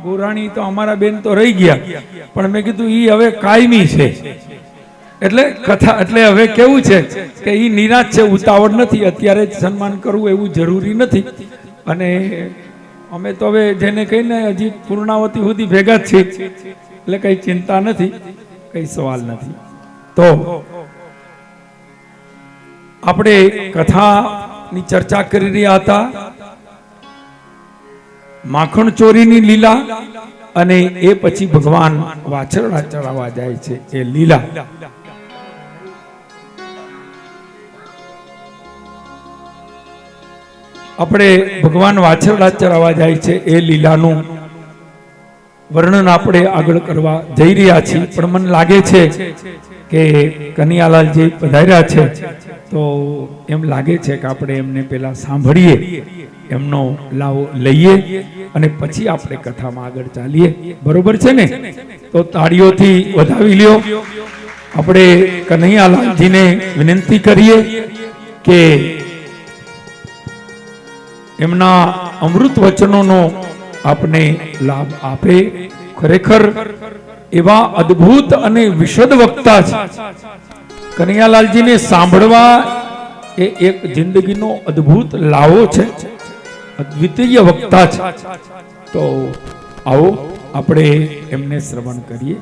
ગોરાણી તો અમારા બેન તો રહી ગયા, પણ મેં કીધું ઈ હવે કાયમી છે. એટલે કથા એટલે હવે કેવું છે કે ઈ નિરાશ છે, ઉતાવળ નથી, અત્યારે જ સન્માન કરવું એવું જરૂરી નથી. અને અમે તો હવે જેને કહીને હજી પૂર્ણાવતી સુધી ભેગા જ છીએ, એટલે કઈ ચિંતા નથી, કઈ સવાલ નથી. તો આપણે કથાની ચર્ચા કરી રહ્યા હતા માખણ ચોરીની લીલા, અને એ પછી ભગવાન વાછરડા ચડાવવા જાય છે એ લીલા. આપણે ભગવાન વાછરડા ચડાવવા જાય છે એ લીલાનું વર્ણન આપણે આગળ કરવા જઈ રહ્યા છીએ. પણ મને લાગે છે કે કનૈયાલાલ જે પધાર્યા છે તો એમ લાગે છે કે આપણે એમને પેલા સાંભળીએ, એમનો લાવો લઈએ અને પછી આપણે કથામાં આગળ ચાલીએ. બરોબર છે ને? તો તાળીઓથી વધાવી લ્યો. આપણે કનૈયાલાલજીને વિનંતી કરીએ કે એમના અમૃત વચનોનો આપને લાભ આપે. ખરેખર એવા અદ્ભુત અને વિશદ વક્તા છે. કનૈયાલાલજીને સાંભળવા એ એક જિંદગીનો અદ્ભુત લાવો છે, અદ્વિતીય વક્તા છે. તો આવો આપણે એમને શ્રવણ કરીએ.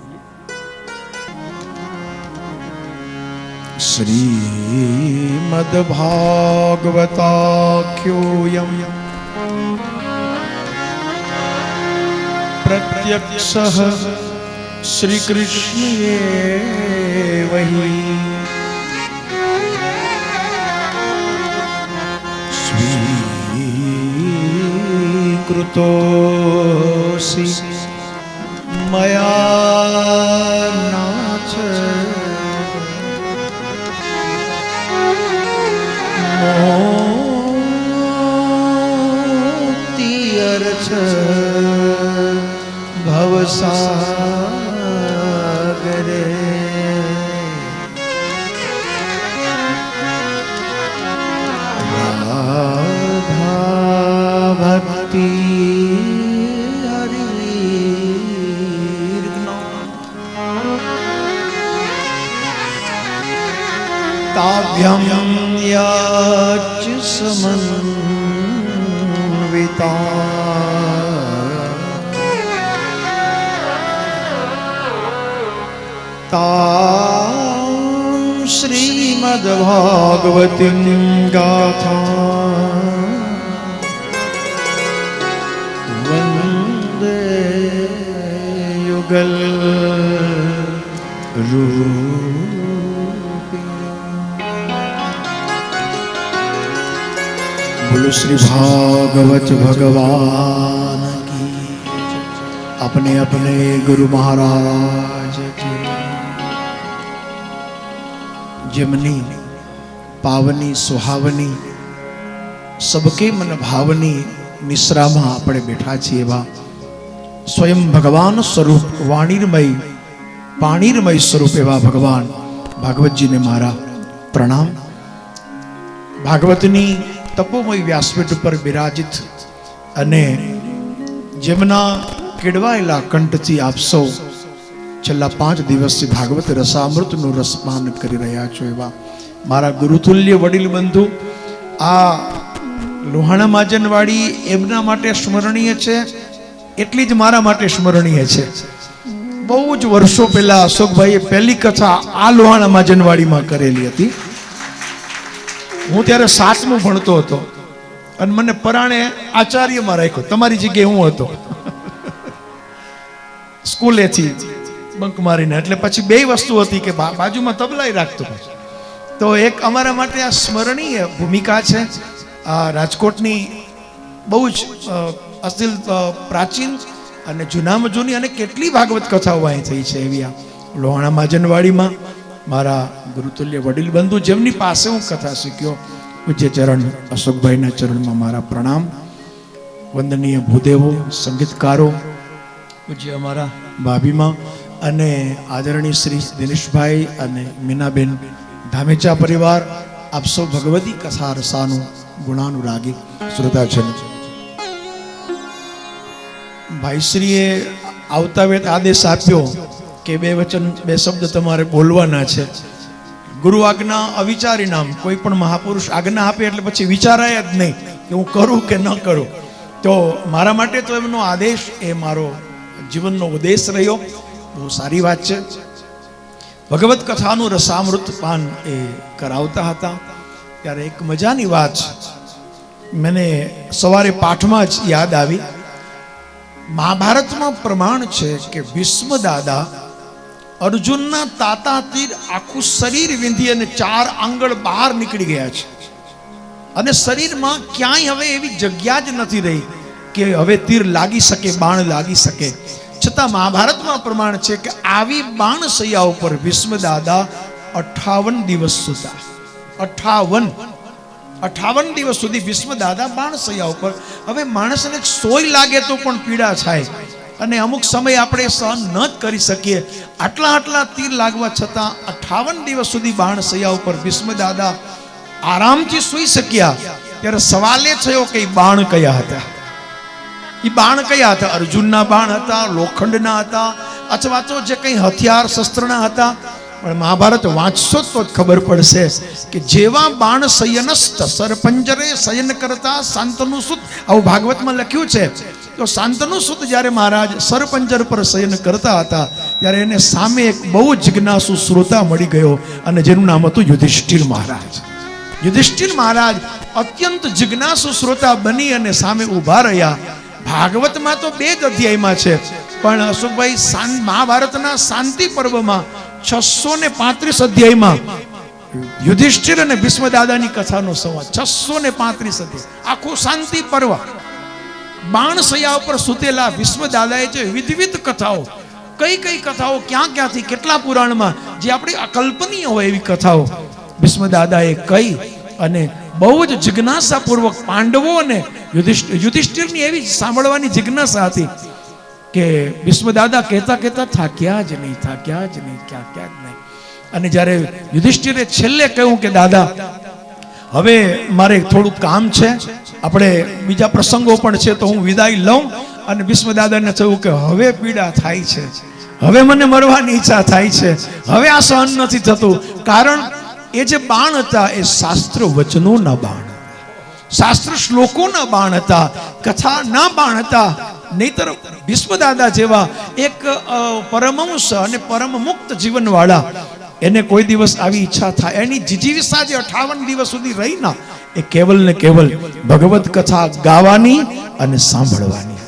શ્રીમદ ભાગવતાખ્યોયમ પ્રત્યક્ષઃ શ્રી કૃષ્ણેવહિ સ્વીકૃતોસી મયા નાથ મોક્તિયર્થ ભવસાગરે રાધા ભક્તિ તાભ્યમ યાચ સમન્વિતા તામ શ્રીમદ ભાગવતીમ ગાથા વંદે યુગલ बोलो श्री भागवत भगवान की। अपने अपने गुरु महाराज की जिमनी पावनी सुहावनी सबके मन भावनी निश्रा में अपने बैठा छे एवा स्वयं भगवान स्वरूप वाणीरमय पाणीरमय स्वरूप एवा भगवान भागवत जी ने मारा प्रणाम। भागवतनी तपोमय व्यासपीठ पर विराजित अने जेमना केड़वायेला कंठथी आप सौ छेल्ला 5 दिवसथी भागवत रसामृतनुं रसपान करी रह्या छो एवा मारा गुरुतुल्य वडील बंधु आ लोहाणा माजनवाड़ी एमना माटे स्मरणीय छे एटली ज मारा माटे स्मरणीय छे। बहु ज वर्षो पहेला अशोकभाईए पहेली कथा आ लोहाणा माजनवाड़ी में करेली हती। हूँ त्यारे 7मुं भणतो हतो अने मने पराणे आचार्यमां राख्यो, तमारी जग्याए हूँ हतो स्कूलेथी बंक मारीने। એટલે પછી બે વસ્તુ હતી કે બાજુમાં તબલાઈ રાખતો હતો। તો એક અમારા માટે આ સ્મરણીય ભૂમિકા છે। આ રાજકોટની બહુ જ અસલ પ્રાચીન અને જૂનામાં જૂની અને કેટલી ભાગવત કથાઓ અહીં થઈ છે એવી આ લોહાણા માજનવાડીમાં મારા गुरुतुल्य वडील बंधु जेमनी पासे हूँ कथा शीख्यो पूज्य चरण अशोकभाईना चरणमां मारा प्रणाम। वंदनीय भूदेवो संगीतकारो पूज्य अमारा भाभीमा अने आदरणीय श्री दिनेशभाई अने मीनाबेन धामेचा परिवार आप सौ भगवती कथा रसानु गुणानुरागी श्रोता छे। ભાઈશ્રીએ આવતા વેત આદેશ આપ્યો કે બે શબ્દ તમારે બોલવાના છે. ગુરુ આજ્ઞા અવિચારી નામ. કોઈ પણ મહાપુરુષ આજ્ઞા આપે એટલે પછી વિચારાય જ નહીં કે હું કરું કે ન કરું. તો મારા માટે તો એમનો આદેશ એ મારો જીવનનો ઉદ્દેશ રહ્યો. બહુ સારી વાત છે. ભગવત કથાનું રસામૃત પાન એ કરાવતા હતા ત્યારે એક મજાની વાત મને સવારે પાઠમાં જ યાદ આવી. મહાભારતમાં પ્રમાણ છે કે ભીષ્મ દાદા અર્જુનના તાતા તીર આખું શરીર વિંધી અને 4 આંગળ બહાર નીકળી ગયા છે અને શરીરમાં ક્યાંય હવે એવી જગ્યા જ નથી રહી કે હવે તીર લાગી શકે, બાણ લાગી શકે. છતાં મહાભારતમાં પ્રમાણ છે કે આવી બાણશૈયા ઉપર ભીષ્મ દાદા 58 દિવસ સુતા. 58 દિવસ સુધી ભીષ્મ દાદા બાણશૈયા ઉપર. હવે માણસને સોય લાગે તો પણ પીડા થાય અને અમુક સમય આપણે સહન ન જ કરી શકીએ. આટલા તીર લાગવા છતાં 58 દિવસ સુધી બાણશૈયા ઉપર ભીષ્મ દાદા આરામથી સૂઈ શક્યા. ત્યારે સવાલ એ થયો કે બાણ કયા હતા? એ બાણ કયા હતા? અર્જુનના બાણ હતા, લોખંડના હતા, અથવા તો જે કંઈ હથિયાર શસ્ત્રના હતા? પણ મહાભારત વાંચશો તો જ ખબર પડશે કે જેવા બાણ શયનસ્ત સરપંજરે શયન કરતા શાંતનુ સુત, આવું ભાગવતમાં લખ્યું છે. તો શાંતનુ સુત જ્યારે મહારાજ સરપંજર પર શયન કરતા હતા ત્યારે એને સામે એક બહુ જિજ્ઞાસુ શ્રોતા મળી ગયો અને જેનું નામ હતું યુધિષ્ઠિર મહારાજ. યુધિષ્ઠિર મહારાજ અત્યંત જિજ્ઞાસુ શ્રોતા બની અને સામે ઊભા રહ્યા. ભાગવતમાં તો 2 જ અધ્યાયમાં છે, પણ અશોકભાઈ મહાભારતના શાંતિ પર્વમાં 635 અધ્યાયમાં યુધિષ્ઠિર અને ભીષ્મ દાદાની કથાનો સંવાદ. 635 અધ્યાય, આખું શાંતિ પર્વ. બાણશૈયા ઉપર સુતેલા ભીષ્મ દાદાએ જે વિવિધ કથાઓ, કઈ કથાઓ ક્યાંથી કેટલા પુરાણમાં જે આપણી અકલ્પનીય હોય એવી કથાઓ ભીષ્મ દાદાએ કહી અને બહુ જ જિજ્ઞાસાપૂર્વક પાંડવો અને યુધિષ્ઠિરની એવી સાંભળવાની જિજ્ઞાસા હતી કે ભીષ્મ દાદા કહેતા થાક્યા જ નહીં, ક્યાં નહીં. અને જ્યારે યુધિષ્ઠિરે છેલ્લે કહ્યું કે દાદા હવે મારે થોડું કામ છે, આપણે બીજા પ્રસંગો પણ છે તો હું વિદાય લઉં. અને ભીષ્મ દાદાને થયું કે હવે પીડા થાય છે, હવે મને મરવાની ઈચ્છા થાય છે, હવે આ સહન નથી થતું. કારણ એ જે બાણ હતા એ શાસ્ત્ર વચનોના બાણ, શાસ્ત્ર શ્લોકોના બાણ હતા, કથાના બાણ હતા. નહીતર ભીષ્મ દાદા જેવા એક પરમહંસ અને પરમ મુક્ત જીવનવાળા, એને કોઈ દિવસ આવી ઈચ્છા થાય? એની જીજીવિષા જે 58 દિવસ સુધી રહી ના, એ કેવલ ને કેવલ ભગવત કથા ગાવાની અને સાંભળવાની.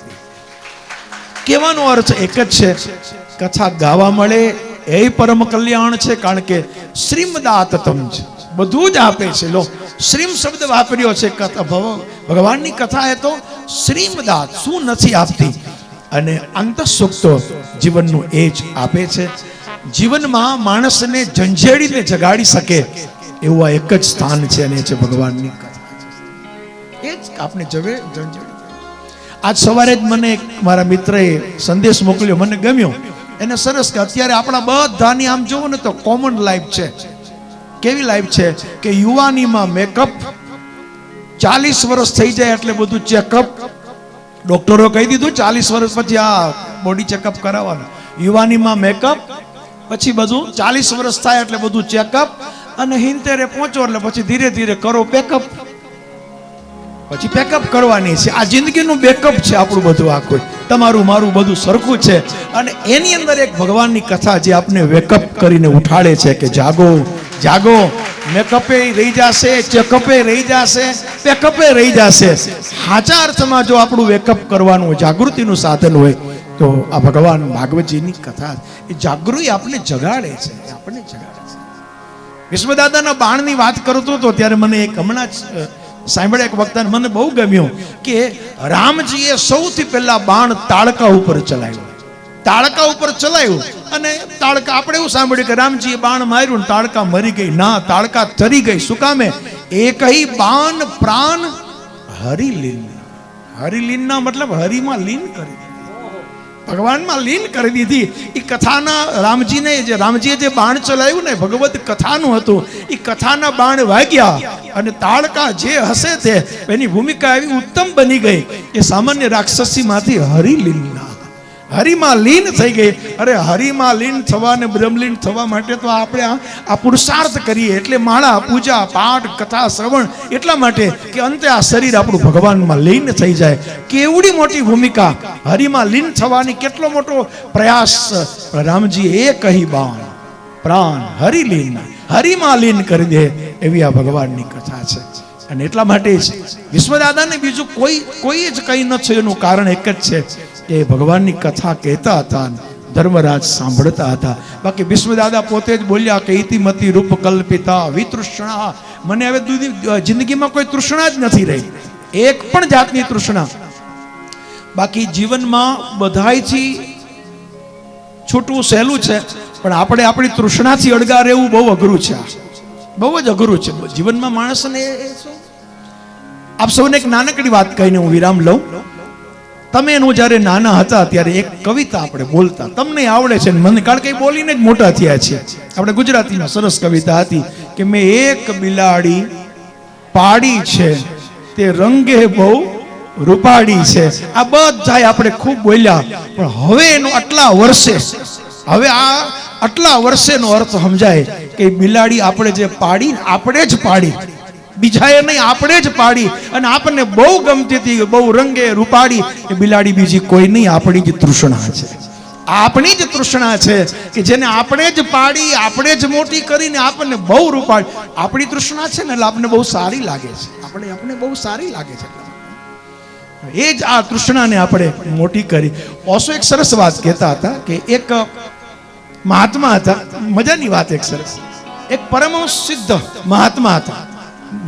કહેવાનો અર્થ એક જ છે, કથા ગાવા મળે એ પરમ કલ્યાણ છે. કારણ કે શ્રીમદાતતમ છે, બધું જ આપે છે. લો, શ્રીમ શબ્દ વાપર્યો છે. ભગવાનની કથા એ તો શ્રીમદાત, શું નથી આપતી? અને અંતઃસુખ તો જીવનનું એ જ આપે છે. જીવનમાં માણસને ઝંઝેડીને જગાડી શકે એવું આ એક જ સ્થાન છે અને છે ભગવાનની કથા. એ જ આપણે ઝંઝેડી. આજ સવારે જ મને મારા મિત્રએ સંદેશ મોકલ્યો, મને ગમ્યો. એને સરસ કે અત્યારે આપણા બધાની આમ જોવો ને તો કોમન લાઈફ છે. કેવી લાઈફ છે કે યુવાનીમાં મેકઅપ, 40 વર્ષ થઈ જાય એટલે બધું ચેકઅપ. ડોક્ટરો કહી દીધું 40 વર્ષ પછી આ બોડી ચેકઅપ કરાવવાનું. યુવાનીમાં મેકઅપ, પછી બધું 40 વર્ષ થાય એટલે બધું ચેકઅપ, અને 70 પહોંચો એટલે પછી ધીરે ધીરે કરો પેકઅપ. પછી પેકઅપ કરવાની છે. આ જિંદગીનું બેકઅપ છે આપણું બધું. આખું તમારું મારું બધું સરખું છે. અને એની અંદર એક ભગવાનની કથા જે આપણે વેકઅપ કરીને ઉઠાડે છે કે જાગો જાગો, મેકઅપે રહી જશે, ચેકઅપે રહી જશે, પેકઅપે રહી જશે. સાચા અર્થમાં જો આપણું વેકઅપ કરવાનું જાગૃતિનું સાધન હોય તો આ ભગવાન ભાગવતજીની કથા એ જાગૃતિ આપણે જગાડે છે, આપણને જગાડે છે. વિશ્વદાદાના બાણની વાત કરતો હતો ત્યારે મને એક હમણાં જ સાંભળ્યા એક વક્તાને મને બહુ ગમ્યું કે રામજીએ સૌથી પહેલા બાણ તાડકા ઉપર ચલાવ્યું. તાડકા ઉપર ચલાવ્યું અને તાડકા, આપણે એવું સાંભળ્યું કે રામજીએ બાણ માર્યું ને તાડકા મરી ગઈ. ના, તાડકા તરી ગઈ. શું કામે? એક હી બાણ પ્રાણ હરિલીન. હરિલીનના મતલબ હરિમાં લીન કરી. ભગવાનમાં લીન કરી દીધી. એ કથાના રામજીએ જે બાણ ચલાવ્યું ને ભગવત કથાનું હતું, એ કથાના બાણ વાગ્યા અને તાડકા જે હશે તે એની ભૂમિકા એવી ઉત્તમ બની ગઈ કે સામાન્ય રાક્ષસીમાંથી હરિમાં લીન થઈ ગઈ. અરે હરિમાં લીન થવા ને બ્રહ્મલીન થવા માટે તો આપણે આ પુરુષાર્થ કરીએ. એટલે માળા, પૂજા, પાઠ, કથા, શ્રવણ એટલા માટે કે અંતે આ શરીર આપણું ભગવાનમાં લીન થઈ જાય. કેવડી મોટી ભૂમિકા હરિમાં લીન થવાની, કેટલો મોટો પ્રયાસ રામજી એ કહી બાણ પ્રાણ હરિલીન, હરિમાં લીન કરી દે એવી આ ભગવાનની કથા છે. અને એટલા માટે જ વિશ્વદાદાને બીજું કોઈ જ કંઈ ન થયું. એનું કારણ એક જ છે કે ભગવાનની કથા કહેતા હતા, ધર્મરાજ સાંભળતા હતા. બાકી વિશ્વદાદા પોતે જ બોલ્યા કે ઇતિમતી રૂપ કલ્પિતા વિતૃષ્ણા, મને હવે જિંદગીમાં કોઈ તૃષ્ણા જ નથી રહી, એક પણ જાતની તૃષ્ણા. બાકી જીવનમાં બધાયથી છૂટવું સહેલું છે, પણ આપણે આપણી તૃષ્ણાથી અળગા રહેવું બહુ અઘરું છે. બહુ જ અઘરું છે જીવનમાં માણસને. આપ સૌને એક નાનકડી વાત કહીને હું વિરામ લઉં. તમે એનું જ્યારે નાના હતા ત્યારે એક કવિતા આપણે બોલતા, તમને આવડે છે મને, કારણ કે બોલીને જ મોટા થયા છે. આપણે ગુજરાતીમાં સરસ કવિતા હતી કે મેં એક બિલાડી પાડી છે, તે રંગે બહુ રૂપાડી છે. આ બધા આપણે ખૂબ બોલ્યા, પણ હવે એનો આટલા વર્ષેનો અર્થ સમજાય કે બિલાડી આપણે જે પાડી, આપણે જ પાડી, બીજાએ નહીં, આપણે જ પાડી. અને આપણને બહુ ગમતી હતી, બહુ રંગે રૂપાડી. એ બિલાડી બીજી કોઈ નહીં, આપણી જ તૃષ્ણા છે. આપણી જ તૃષ્ણા છે કે જેને આપણે જ પાડી, આપણે જ મોટી કરીને આપણને બહુ રૂપાડી. આપણી તૃષ્ણા છે ને એટલે આપણને બહુ સારી લાગે છે. આપણે બહુ સારી લાગે છે. એ જ આ તૃષ્ણાને આપણે મોટી કરી. ઓસો એક સરસ વાત કહેતા હતા કે એક મહાત્મા હતા, મજાની વાત. એક સરસ એક પરમહંસ સિદ્ધ મહાત્મા હતા.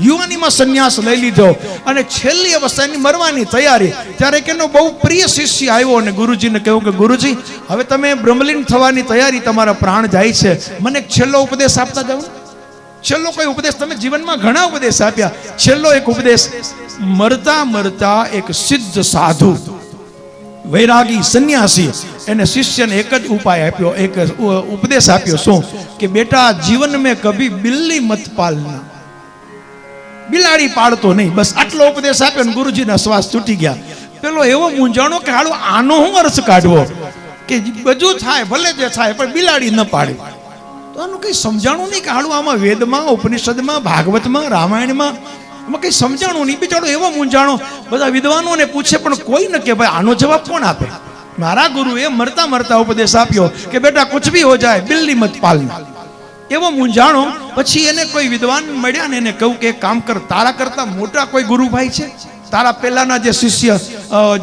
યુવાનીમાં સંન્યાસ લઈ લીધો અને છેલ્લી અવસ્થાની મરવાની તૈયારી. ત્યારે એનો બહુ પ્રિય શિષ્ય આવ્યો અને ગુરુજીને કહ્યું કે ગુરુજી, હવે તમે બ્રહ્મલીન થવાની તૈયારી, તમારા પ્રાણ જાય છે, મને એક છેલ્લો ઉપદેશ આપતા જાઓ. છેલ્લો કોઈ ઉપદેશ? તમે જીવનમાં ઘણા ઉપદેશ આપ્યા, છેલ્લો એક ઉપદેશ. મરતા એક સિદ્ધ સાધુ, વૈરાગી સંન્યાસી, એને શિષ્યને એક જ ઉપાય આપ્યો, એક ઉપદેશ આપ્યો. શું? કે બેટા, જીવન મેં કભી બિલ્લી મત પાલના, બિલાડી પાડતો નહીં. બસ આટલો ઉપદેશ આપ્યો ને ગુરુજીના શ્વાસ છૂટી ગયા. પેલો એવો મૂંઝાણો કે હાલો આનો હું અર્થ કાઢવો કે બધું થાય, ભલે જે થાય, પણ બિલાડી ન પાડે. તો આનું કંઈ સમજાણું નહીં કે હાલું આમાં વેદમાં, ઉપનિષદમાં, ભાગવતમાં, રામાયણમાં એમાં કંઈ સમજાણું નહીં. બિચારો એવો મૂંઝાણો. બધા વિદ્વાનોને પૂછે પણ કોઈ ન કે ભાઈ આનો જવાબ કોણ આપે. મારા ગુરુએ મરતા ઉપદેશ આપ્યો કે બેટા કુછ ભી હો જાય બિલ્લી મત પાલના. એવો મૂંઝાણો. પછી એને કોઈ વિદ્વાન મળ્યા ને એને કહ્યું કે એક કામ કર, તારા કરતા મોટા કોઈ ગુરુભાઈ છે? તારા પહેલાના જે શિષ્ય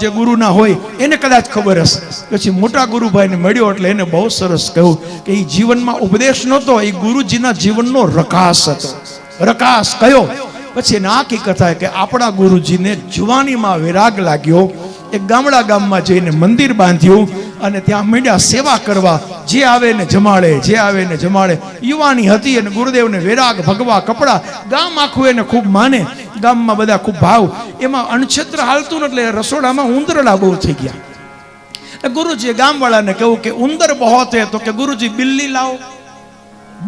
જે ગુરુના હોય એને કદાચ ખબર હશે. પછી મોટા ગુરુભાઈને મળ્યો એટલે એને બહુ સરસ કહ્યું કે એ જીવનમાં ઉપદેશ નહોતો, એ ગુરુજીના જીવનનો રકાસ હતો. રકાસ કયો? પછી એના આખી કથા કે આપણા ગુરુજીને જુવાનીમાં વિરાગ લાગ્યો. એક ગામમાં જઈને મંદિર બાંધ્યું અને ત્યાં માંડ્યા સેવા કરવા. જે આવે ને જમાડે, જે આવે ને જમાડે. યુવાની હતી અને ગુરુદેવને વિરાગ, ભગવા, કપડા, ગામ આખું એને ખૂબ માને. ગામમાં બધા ખૂબ ભાવ. એમાં અણછત્ર હાલતું ને એટલે રસોડામાં ઉંદરડા બહુ થઈ ગયા. ગુરુજીએ ગામવાળાને કહ્યું કે ઉંદર બહોત હે, તો કે ગુરુજી બિલ્લી લાવો.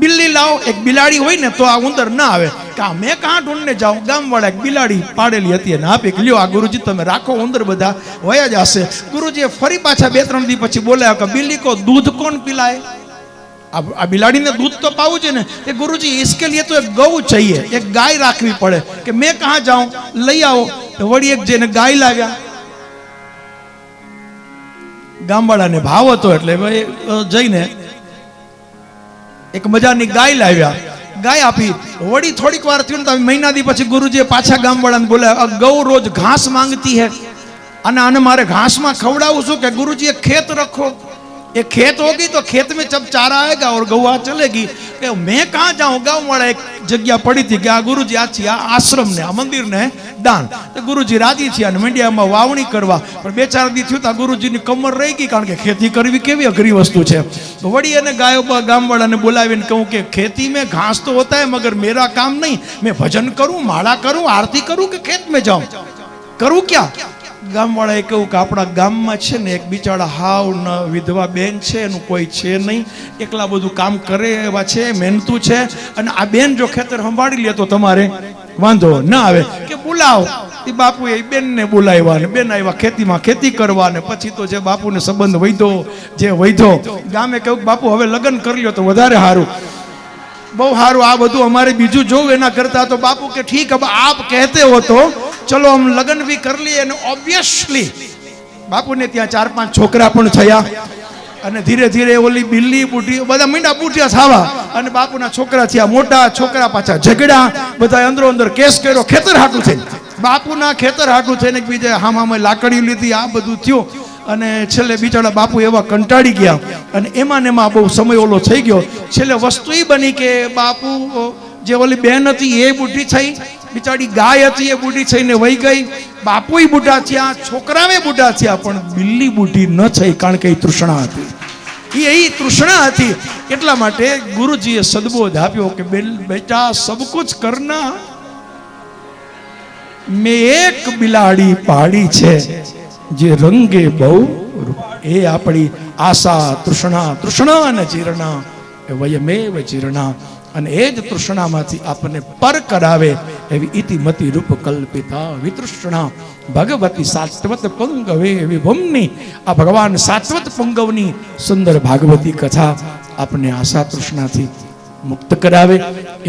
બિલ્લી લાવો. એક બિલાડી હોય ને તો આ ઉંદર ના આવે. કે મેં કાં ઢૂંઢને જાઉં? ગામવાળા એક બિલાડી પાડેલી હતી અને આપી કે લ્યો આ ગુરુજી તમે રાખો, ઉંદર બધા વયા જશે. ગુરુજીએ ફરી પાછા 2-3 દી પછી બોલ્યા કે બિલ્લી કો દૂધ કોણ પિલાય? આ બિલાડીને દૂધ તો પાવું છે ને. એ ગુરુજી इसके लिए तो एक गौ चाहिए, एक गाय રાખવી પડે. કે મેં કહાં જાઉં? લઈ આવો. વળી એક જેને ગાય લાવ્યા. ગામવાળાને ભાવ હતો એટલે જઈને એક મજાની ગાય લાવ્યા. ગાય આપી. વળી થોડીક વાર થયું ને મહિના દી પછી ગુરુજીએ પાછા ગામવાળાને બોલાવ્યા. ગૌ રોજ ઘાસ માંગતી હે અને આને મારે ઘાસમાં ખવડાવું છું. કે गुरुजी एक खेत रखो, एक खेत होगी तो खेत में जब चारा आएगा और गौआ चलेगी. કે मैं कहाँ जाऊँ? गाँववाળા એક જગ્યા પડી હતી કે આ ગુરુજી આ આશ્રમ ને આ મંદિર ને દાન. તો ગુરુજી રાજી થયા અને મંડિયામાં વાવણી કરવા. પણ 2-4 દી થયું તો ગુરુજીની કમર રહી ગઈ, કારણ કે ખેતી કરવી કેવી અઘરી વસ્તુ છે. વળી એને ગામવાળાને બોલાવીને કહું કે ખેતી में घास तो होता है मगर मेरा काम नहीं, मैं भजन करूं, माला करूं, आरती करूं कि खेत में जाऊं? करूं क्या? ગામવાળાએ કહ્યું કે આપણા ગામમાં છે ને એક બિચારા હાવ ન વિધવા બેન છે, એનું કોઈ છે નહીં, એકલા બધું કામ કરે એવા છે, મહેનતું છે, અને આ બેન જો ખેતર સંભાળી લે તો તમારે વાંધો ના આવે, કે બોલાવો. એ બાપુએ એ બેનને બોલાવ્યા ને બેન આવ્યા ખેતીમાં ખેતી કરવા, ને પછી તો જે બાપુને સંબંધ વૈધો ગામે કહ્યું બાપુ હવે લગ્ન કરી લ્યો તો વધારે સારું, બહુ સારું, આ બધું અમારે બીજું જોવું એના કરતા. તો બાપુ કે ઠીક, अब आप कहते हो तो चलो हम लग्न भी कर लिए. અને ઓબ્વિયસલી બાપુને ત્યાં 4-5 છોકરા પણ થયા, અને ધીરે ધીરે ઓલી બિલ્લી બુઢી બધા મીંડા બુઢિયા થાવા, અને બાપુના છોકરા થયા મોટા, છોકરા પાછા ઝઘડા, બધા અંદરો અંદર કેસ કર્યો ખેતર હાટું થઈને, બાપુના ખેતર હાટું થઈને બીજા હામામાં લાકડી લીધી, આ બધું થયું. અને છેલ્લે બિચારા બાપુ એવા કંટાળી ગયા, અને એમાં ને એમાં બહુ સમય ઓલો થઈ ગયો. છેલ્લે વસ્તુ એ બની કે બાપુ જે ઓલી બેન હતી એ બુઢી થઈ, બિચારી ગાય હતી એ બુઢી થઈને વહી ગઈ, બાપુય બુઢા થયા, છોકરાવે બુઢા થયા, પણ બિલ્લી બુઢી ન થઈ, કારણ કે એ તૃષ્ણા હતી, એ તૃષ્ણા હતી. એટલા માટે ગુરુજીએ સદબોધ આપ્યો કે બેટા સબ કુછ કરના, મેં એક બિલાડી પાડી છે જે રંગે બહુ, એ આપણી આશા તૃષ્ણા અને જીર્ણા એ વયમેવ જીર્ણા, અને એ જ તૃષ્ણામાંથી આપણને પર કરાવે એવી ઇતિમતી રૂપ કલ્પિતા વિતૃષ્ણા ભગવતી સાત્વત પંગવે વિભમની. આ ભગવાન સાત્વત પંગવની સુંદર ભાગવતી કથા આપણને આશા તૃષ્ણાથી મુક્ત કરાવે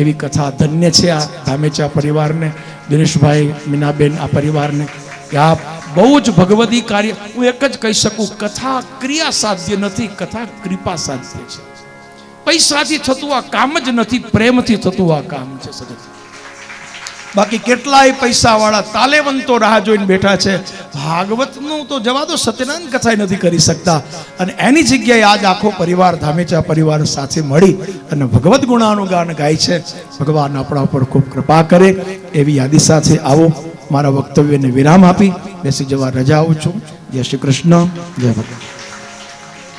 એવી કથા. ધન્ય છે આ ધામેચા પરિવારને, દિનેશભાઈ, મીનાબેન, આ પરિવારને કે આ બહુ જ ભગવદી કાર્ય. હું એક જ કહી શકું, કથા ક્રિયા સાધ્ય નથી, કથા કૃપા સાધ્ય છે. પૈસાથી થતું આ કામ જ નથી, પ્રેમથી થતું આ કામ છે સદા. બાકી કેટલાય પૈસા વાળા તાલેવંતો રાહ જોઈને બેઠા છે, ભાગવતનું તો જવા દો, સત્યનારાયણ કથા નથી કરી શકતા. અને એની જગ્યાએ આજ આખો પરિવાર ધામેચા પરિવાર સાથે મળી અને ભગવત ગુણાનું ગાન ગાય છે. ભગવાન આપણા ઉપર ખૂબ કૃપા કરે એવી યાદી સાથે આવો મારા વક્તવ્યને વિરામ આપી બેસી જવા રજા આવું છું. જય શ્રી કૃષ્ણ, જય ભગવાન.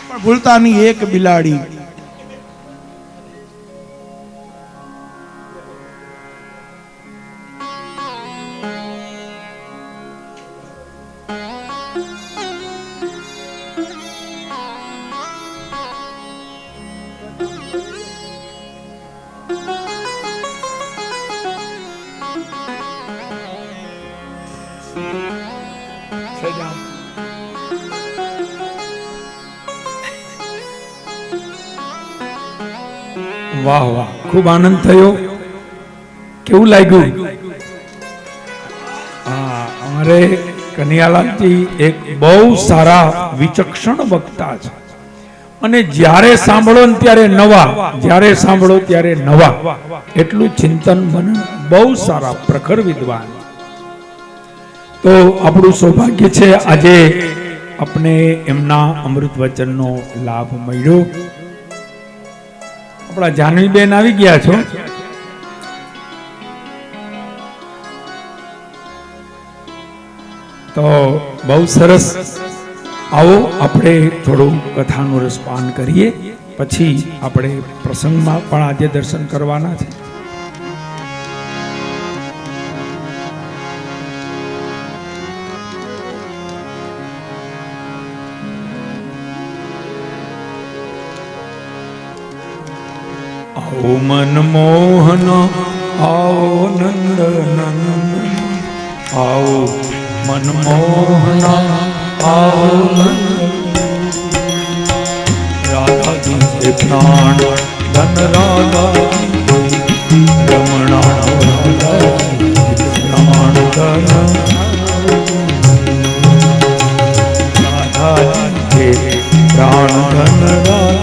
પણ ભૂલતા નહીં, એક બિલાડી વાહ વાહ, ખૂબ આનંદ થયો. કેવું લાગ્યું? હા, અમારે કનૈયાલાલજી એક બહુ સારા વિચક્ષણ વક્તા છે, અને જ્યારે સાંભળો ને ત્યારે નવા, જ્યારે સાંભળો ત્યારે નવા, એટલું ચિંતન બને. બહુ સારા પ્રખર વિદ્વાન. તો આપણું સૌભાગ્ય છે આજે આપણે એમના અમૃત વચનનો લાભ મળ્યો. આપણા જાનવીબેન આવી ગયા છો. તો બહુ સરસ. આવો આપણે થોડું કથાનું રસપાન કરીએ, પછી આપણે પ્રસંગમાં પણ આજે દર્શન કરવાના છે. આવો મનમોહન, આવો નંદનંદન, આવો મનમોહન, આવો રાધાજી કે પ્રાણ ધન રાધા રમણા પ્રાણ ધન રાધાજી કે પ્રાણ ધન રાધા.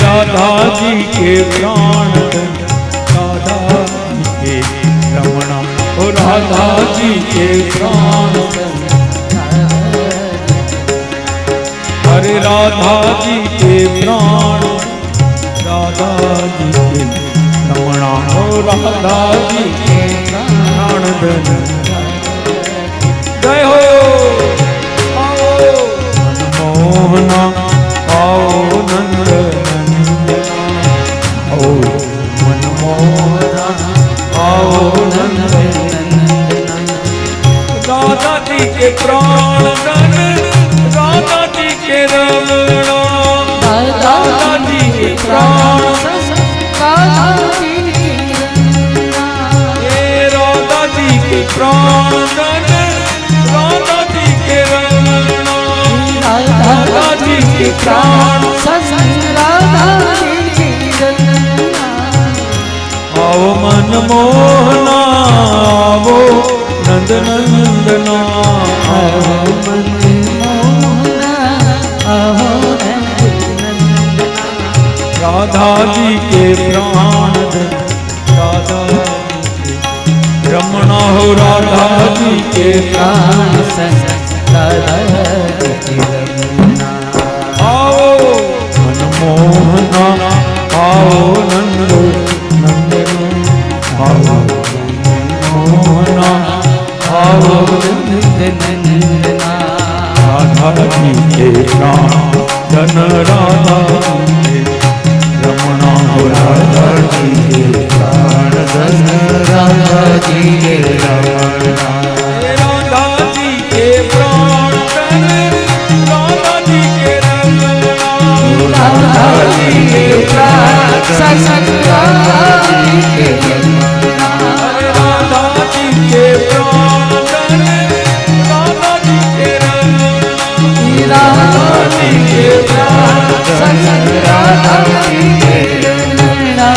राधाजी के प्राण राधाजी के रमणा, ओ राधाजी के प्राण, अरे राधाजी के प्राण, राधाजी के રમણા હો રાધાજી કે પ્રાણ ધન જય હો આવો મનમોહના આવો નંદ આવો મનમોહના આવો નંદ राधा जी के प्राण धन राधा जी के रमणा राधा जी के प्राण राधा जी के प्राण धन राधा जी के रमणा राधा जी के प्राण आओ मन मोहना वो नंद नंदना राधा जी के प्राण राधा रमणा हो राधा जी के प्राण आओ मनमोहना आओ नंद नंदन आओ मनमोहना आओ राधा जी के प्राण धन राधा जी के रमणा हो राधा जी के प्राण धन राधा जी के रमणा राधा जी के प्राण धन राधा जी के रमणा राधा जी के प्राण धन राधा जी के रमणा राधा जी के प्राण धन राधा जी के रमणा राधा जी के प्राण धन राधा जी के रमणा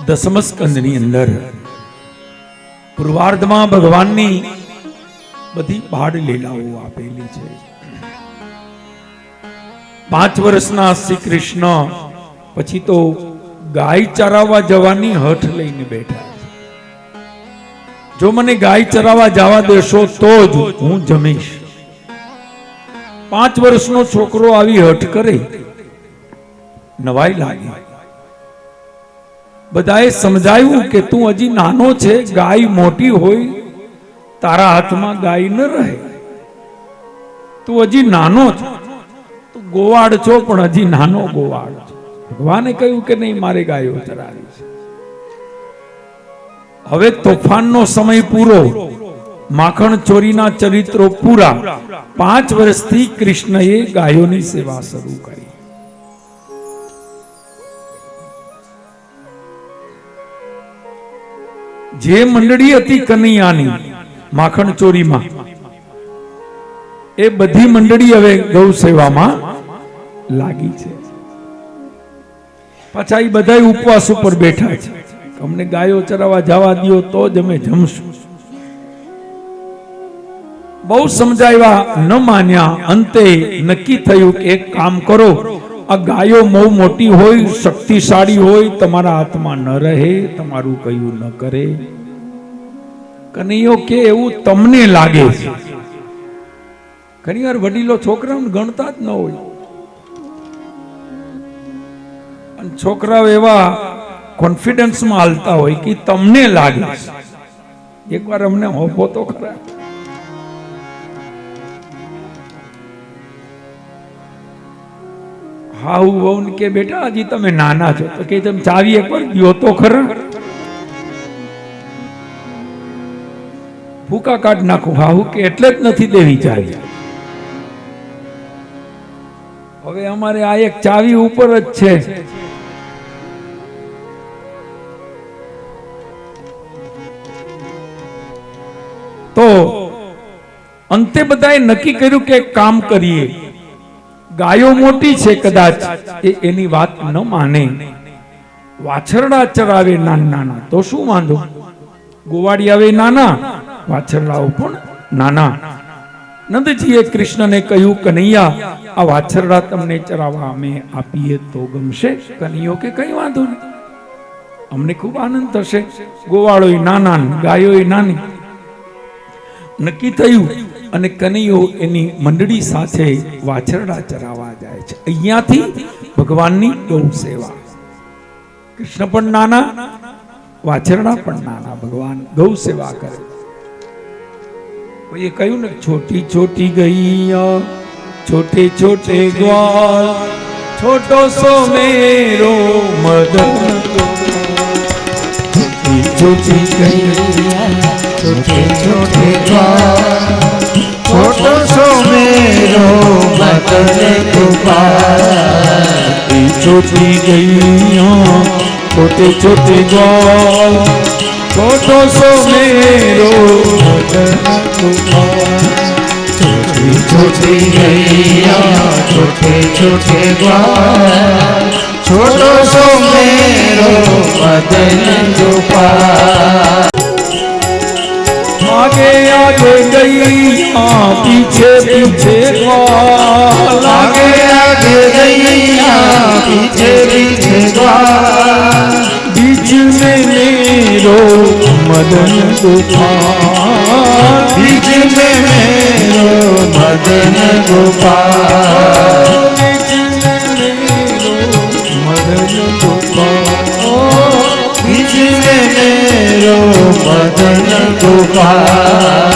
દસમ સ્કંદની અંદર પૂર્વાર્ધમાં ભગવાનની બધી બાળ લીલાઓ આપેલી છે. 5 વર્ષના શ્રી કૃષ્ણ પછી તો ગાય ચરાવવા જવાની હઠ લઈને બેઠા છે. જો મને ગાય ચરાવવા જવા દેશો તો જ હું જમીશ. 5 વર્ષનો છોકરો આવી હઠ કરે, નવાઈ લાગી. બધાએ સમજાયું કે તું હજી નાનો છે, ગાય મોટી હોય તારા હાથમાં ગાય ન રહે, તું હજી નાનો છો, તું ગોવાડ છો પણ હજી નાનો ગોવાડ છો. ભગવાને કહ્યું કે નહીં, મારે ગાયો ચરાવી છે. હવે તોફાનનો સમય પૂરો, માખણ ચોરીના ચરિત્રો પૂરા. 5 વર્ષથી કૃષ્ણએ ગાયોની સેવા શરૂ કરી. જે મંડળી હતી કનૈયાની માખણ ચોરીમાં, એ બધી મંડળી હવે ગૌ સેવામાં લાગી છે. પાછા એ બધા ઉપવાસ ઉપર બેઠા છે. અમને ગાયો ચરાવવા જવા દો તો જ અમે જમશું. બહુ સમજાવ્યા, ન માન્યા. અંતે નક્કી થયું કે એક કામ કરો, આ ગાયો બહુ મોટી હોય, શક્તિશાળી હોય, તમારા હાથમાં ન રહે, તમારું કયું ન કરે. કનૈયો કે એવું તમને લાગે છે. ઘણી વાર વડીલો છોકરાઓને ગણતા જ ન હોય, અને છોકરાઓ એવા કોન્ફિડન્સમાં હાલતા હોય કે તમને લાગે છે. એકવાર અમને હોપો તો ખરા. હાઉ વહુ કે બેટા હજી તમે નાના છો, તો કે તમે ચાવી એકવાર દો તો ખરા. ફૂકા કાઢ નાખું. હાઉ કે એટલે જ નથી દેવી ચાવી. હવે અમારે આ એક ચાવી ઉપર જ છે. તો અંતે બધાએ નક્કી કર્યું કે કામ કરીએ. ગાયો મોટી છે, કદાચ એની વાત ન માને, વાછરડા ચરાવે નાના, તો શું વાંધો? ગોવાડી આવે નાના, વાછરડાઓ પણ નાના. નંદજીએ કૃષ્ણને કહ્યું, કનૈયા આ વાછરડા તમને ચરાવવા અમે આપીએ તો ગમશે? કનૈયો કે કઈ વાંધો નહીં, અમને ખૂબ આનંદ થશે. ગોવાળો નાના, ગાયો નાની. નક્કી થયું અને કનૈયો એની મંડળી સાથે વાછરડા ચરાવવા જાય છે. અહીંયાથી ભગવાનની ગૌ સેવા. કૃષ્ણ પણ નાના, વાછરડા પણ નાના, ભગવાન ગૌ સેવા કરે. કોઈએ કહ્યું ને, છોટી છોટી ગૈયા, છોટે છોટે ગ્વાલ, છોટો સો મેરો મદન. છોટી ગૈયા, छोटे छोटे ग्वाल, छोटो सो मेरो मदन गोपाल। छोटी गैया, छोटे छोटे ग्वाल, छोटो सो मेरो मदन गोपाल। छोटी छोटी गैया, छोटे छोटे ग्वाल, छोटो सो मेरो मदन गोपाल। आगे आगे गैया, पीछे पीछे ग्वाल, आगे आगे गैया, पीछे पीछे ग्वाल, बीच में मेरो मदन गोपाल। बीच में मेरो मदन गोपाल। बीच में मेरो मदन गोपाल। बीच में मेरो मदन गोपाल।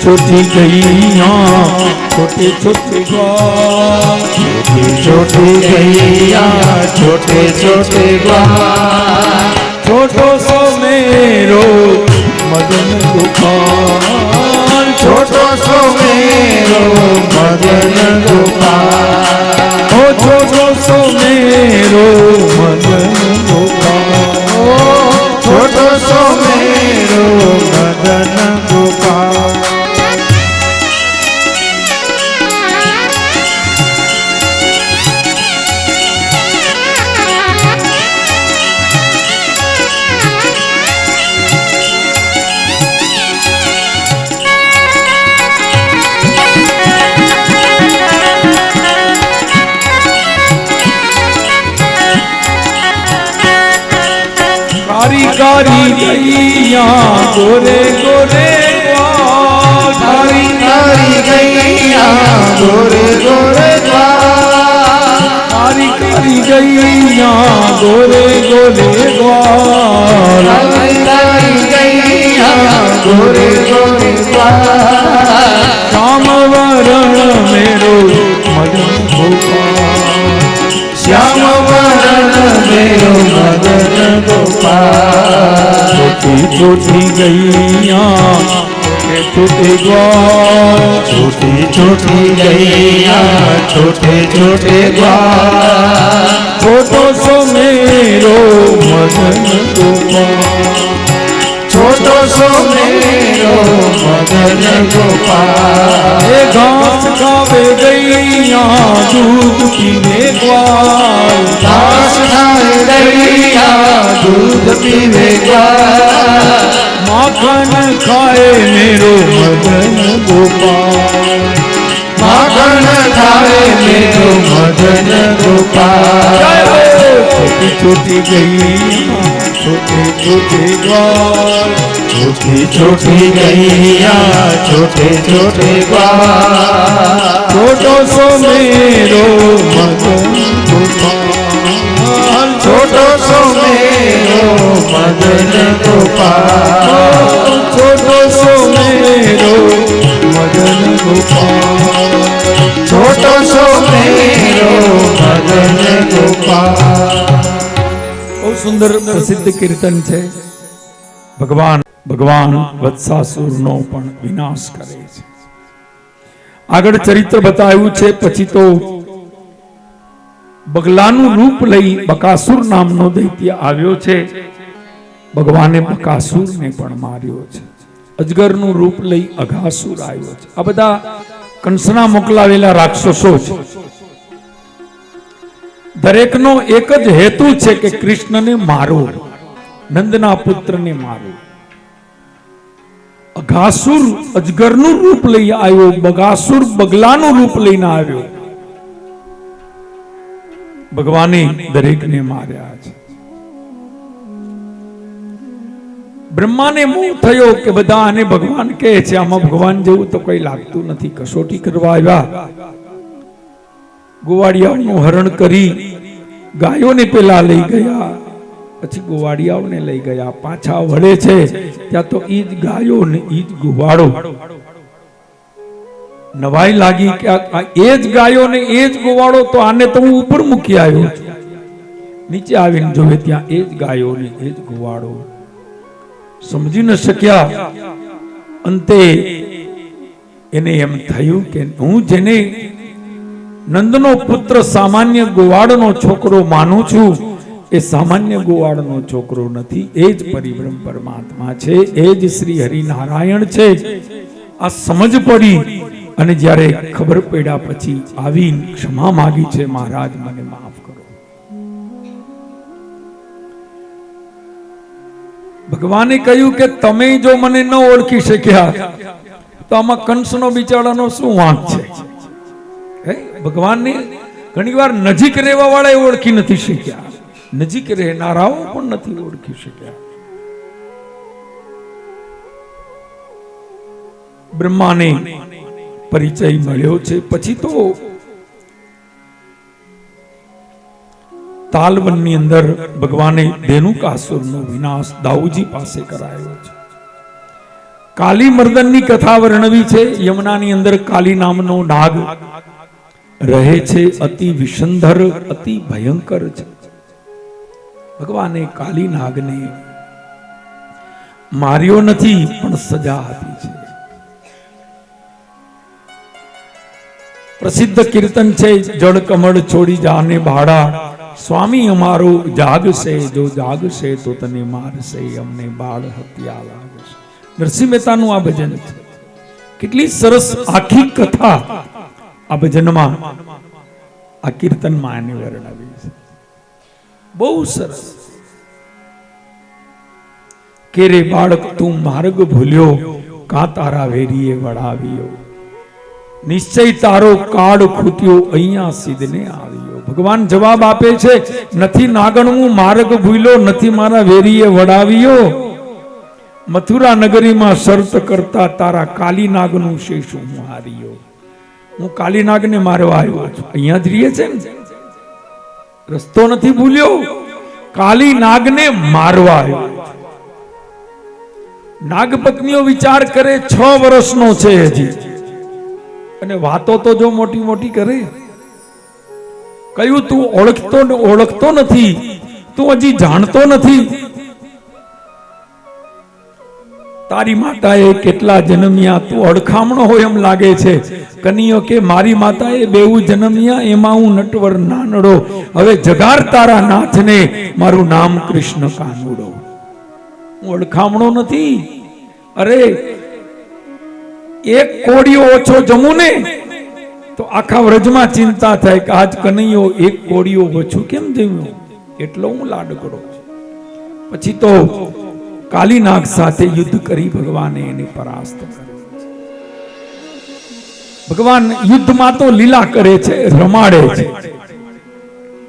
छोटी गैया, छोटे छोटे ग्वाल, छोटी छोटी गैया, छोटे छोटे ग्वाल, छोटो सो मेरो मदन गोपाल। छोटो सो मेरो मदन गोपाल। ओ छोटो सो मेरो मदन गोपाल। छोटो सो मेरो मदन गोपाल। कारी कारी गैया, गोरे गोरे ग्वाल। कारी कारी गैया, गोरे गोरे ग्वाल। कारी कारी गैया, गोरे गोरे ग्वाल। कारी कारी गैया, गोरे गोरे ग्वाल। श्याम वरण मेरो मदन गोपाल। श्याम वरण मेरो मदन गोपाल। छोटी छोटी गैया, छोटे छोटे ग्वाल। छोटी छोटी गैया, छोटे छोटे ग्वाल। छोटो सो मेरो मदन गोपाल। छोटो सो मेरो मदन गोपाल। ये घास खावे गैया, दूध पीवे ग्वाल। घास खाए गैया, दूध पीवे ग्वाल। माखन खाए मेरो मदन गोपाल। माखन खाए मेरो मदन गोपाल। छोटी छोटी गैया, छोटे छोटे ग्वाल। छोटी छोटी गैया, छोटे छोटे ग्वाल। छोटो सो मेरो मदन गोपाल। छोटो सो मेरो मदन गोपाल। छोटो सो मेरो मदन गोपाल। छोटो सो मेरो मदन गोपाल। બહુ સુંદર પ્રસિદ્ધ કીર્તન છે. ભગવાન વત્સાસુરનો પણ વિનાશ કરે છે. આગળ ચરિત્ર બતાવ્યું છે. પછી તો બગલાનું રૂપ લઈ બકાસુર નામનો દૈત્ય આવ્યો છે. ભગવાને બકાસુરને પણ માર્યો છે. અજગરનું રૂપ લઈ અઘાસુર આવ્યો છે. આ બધા કંસના મોકલાવેલા રાક્ષસો છે. દરેકનો એક જ હેતુ છે કે કૃષ્ણને મારો, નંદના પુત્રને મારો. અઘાસુર અજગરનું રૂપ લઈ આવ્યો, બગાસુર બગલાનું રૂપ લઈને આવ્યો. ભગવાને દરેકને માર્યા છે. બ્રહ્માને મોહ થયો કે બધા આને ભગવાન કહે છે, આમાં ભગવાન જેવું તો કઈ લાગતું નથી. કસોટી કરવા આવ્યા, ગોવાળિયાઓનું હરણ કરી ગાયોને પેલા લઈ ગયા, પછી ગોવાળિયાઓને લઈ ગયા. પાછા વળે છે ત્યાં તો ઈ જ ગાયો ને ઈ જ ગોવાળો. નવાઈ લાગી કે આ એ જ ગાયો ને એ જ ગોવાળો, તો આને તો હું ઉપર મૂકી આવ્યો છું. નીચે આવીને જોવે ત્યાં એ જ ગાયો ને એ જ ગોવાળો. સમજી ન શક્યા. અંતે એને એમ થયું કે હું જેને નંદનો પુત્ર સામાન્ય ગોવાળનો છોકરો માનું છું, એ સામાન્ય ગોવાળનો છોકરો નથી, એ જ પરિબ્રહ્મ પરમાત્મા છે, એ જ શ્રી હરિનારાયણ છે. આ સમજ પડી અને જ્યારે ખબર પડ્યા પછી આવી ક્ષમા માગી છે, મહારાજ મને માફ કરો. ભગવાને કહ્યું કે તમે જો મને ન ઓળખી શક્યા તો આમાં કંસનો બિચારાનો શું વાંક છે? ભગવાનને ઘણી વાર નજીક રહેવા વાળા ઓળખી નથી શક્યા, નજીક રહેનારાઓ પણ નથી ઓળખી શક્યા. બ્રહ્માને પરિચય મળ્યો છે. પછી તો તાલવનની અંદર ભગવાને ધેનુકાસુરનો વિનાશ દાઉજી પાસે કરાયો છે. કાલી મર્દનની કથા વર્ણવી છે. યમુનાની અંદર કાલી નામનો નાગ રહે છે, અતિ વિષંધર, અતિ ભયંકર છે. ભગવાને કાલી નાગને માર્યો નથી પણ સજા આપી છે. પ્રસિદ્ધ કીર્તન છે, જળ કમળ છોડી જાને ભાડા, સ્વામી અમારો જાગશે, જો જાગશે તો તને મારશે, અમને બાળ હત્યા લાગશે. નરસિંહ મહેતાનું આ ભજન છે. કેટલી સરસ આખી કથા આ ભજનમાં, આ કીર્તનમાં એને વર્ણવી છે. બહુ સરસ. કે રે બાળક તું માર્ગ ભૂલ્યો, કા તારા વેરીએ વડાવ્યો, નિશ્ચય તારો કાળ ખૂટ્યો, અહીંયા સિદ્ધને આવ્યો. ભગવાન જવાબ આપે છે, નથી નાગણવું માર્ગ ભૂલ્યો, નથી મારા વેરીએ વડાવ્યો. મથુરા નગરીમાં શરત કરતા તારા કાલી નાગનું શેષ હું હાર્યો. હું કાલી નાગને મારવા આવ્યો છું, અહીંયા જ રહીએ છે ને, રસ્તો નથી ભૂલ્યો, કાલી નાગને મારવા આવ્યો. નાગ પત્નીઓ વિચાર કરે 6 વર્ષનો છે હજી, અને વાતો તો જો મોટી મોટી કરે. કયું તું ઓળખતો નથી, તું હજી જાણતો નથી. તારી માતાએ કેટલા જન્મ્યા, તું અડખામણો હોય એમ લાગે છે. કનૈયો કે મારી માતાએ 2 જન્મ્યા, એમાં હું નટવર નાનડો. હવે જગાર તારા નાથને, મારું નામ કૃષ્ણ કાનુડો. હું અડખામણો નથી. અરે એક કોડિયો ઓછો જમું ને તો આખા વ્રજમાં ચિંતા થાય કે આજ કનૈયો એક કોડિયો ઓછું કેમ જમ્યો, એટલો હું લાડકડો. પછી તો કાલીનાગ સાથે યુદ્ધ કરી ભગવાને એને પરાસ્ત કર્યો. ભગવાન યુદ્ધમાં તો લીલા કરે છે, રમાડે છે.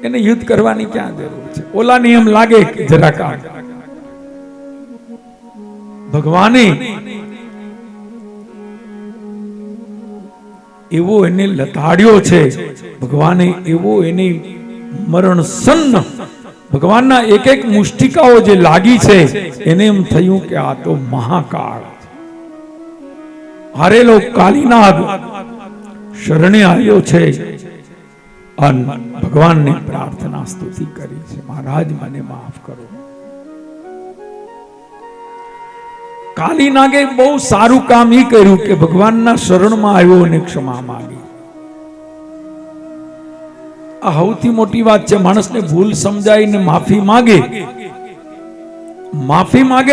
એને યુદ્ધ કરવાની ક્યાં જરૂર છે? ઓલાને એમ લાગે કે જરાક ભગવાને એવો એને લતાડ્યો છે, ભગવાને એવો એને મરણ સન્ન, ભગવાનના એક એક મુષ્ટિકાઓ જે લાગી છે એને એમ થયું કે આ તો મહાકાળ. હારેલો કાલીનાગ શરણે આવ્યો છે અને ભગવાનને પ્રાર્થના સ્તુતિ કરી છે, મહારાજ મને માફ કરો. કાલીનાગે બહુ સારું કામ એ કર્યું કે ભગવાનના શરણમાં આવ્યો અને ક્ષમા માંગી. આ સૌથી મોટી વાત છે. માણસને ભૂલ સમજાઈને માફી માગે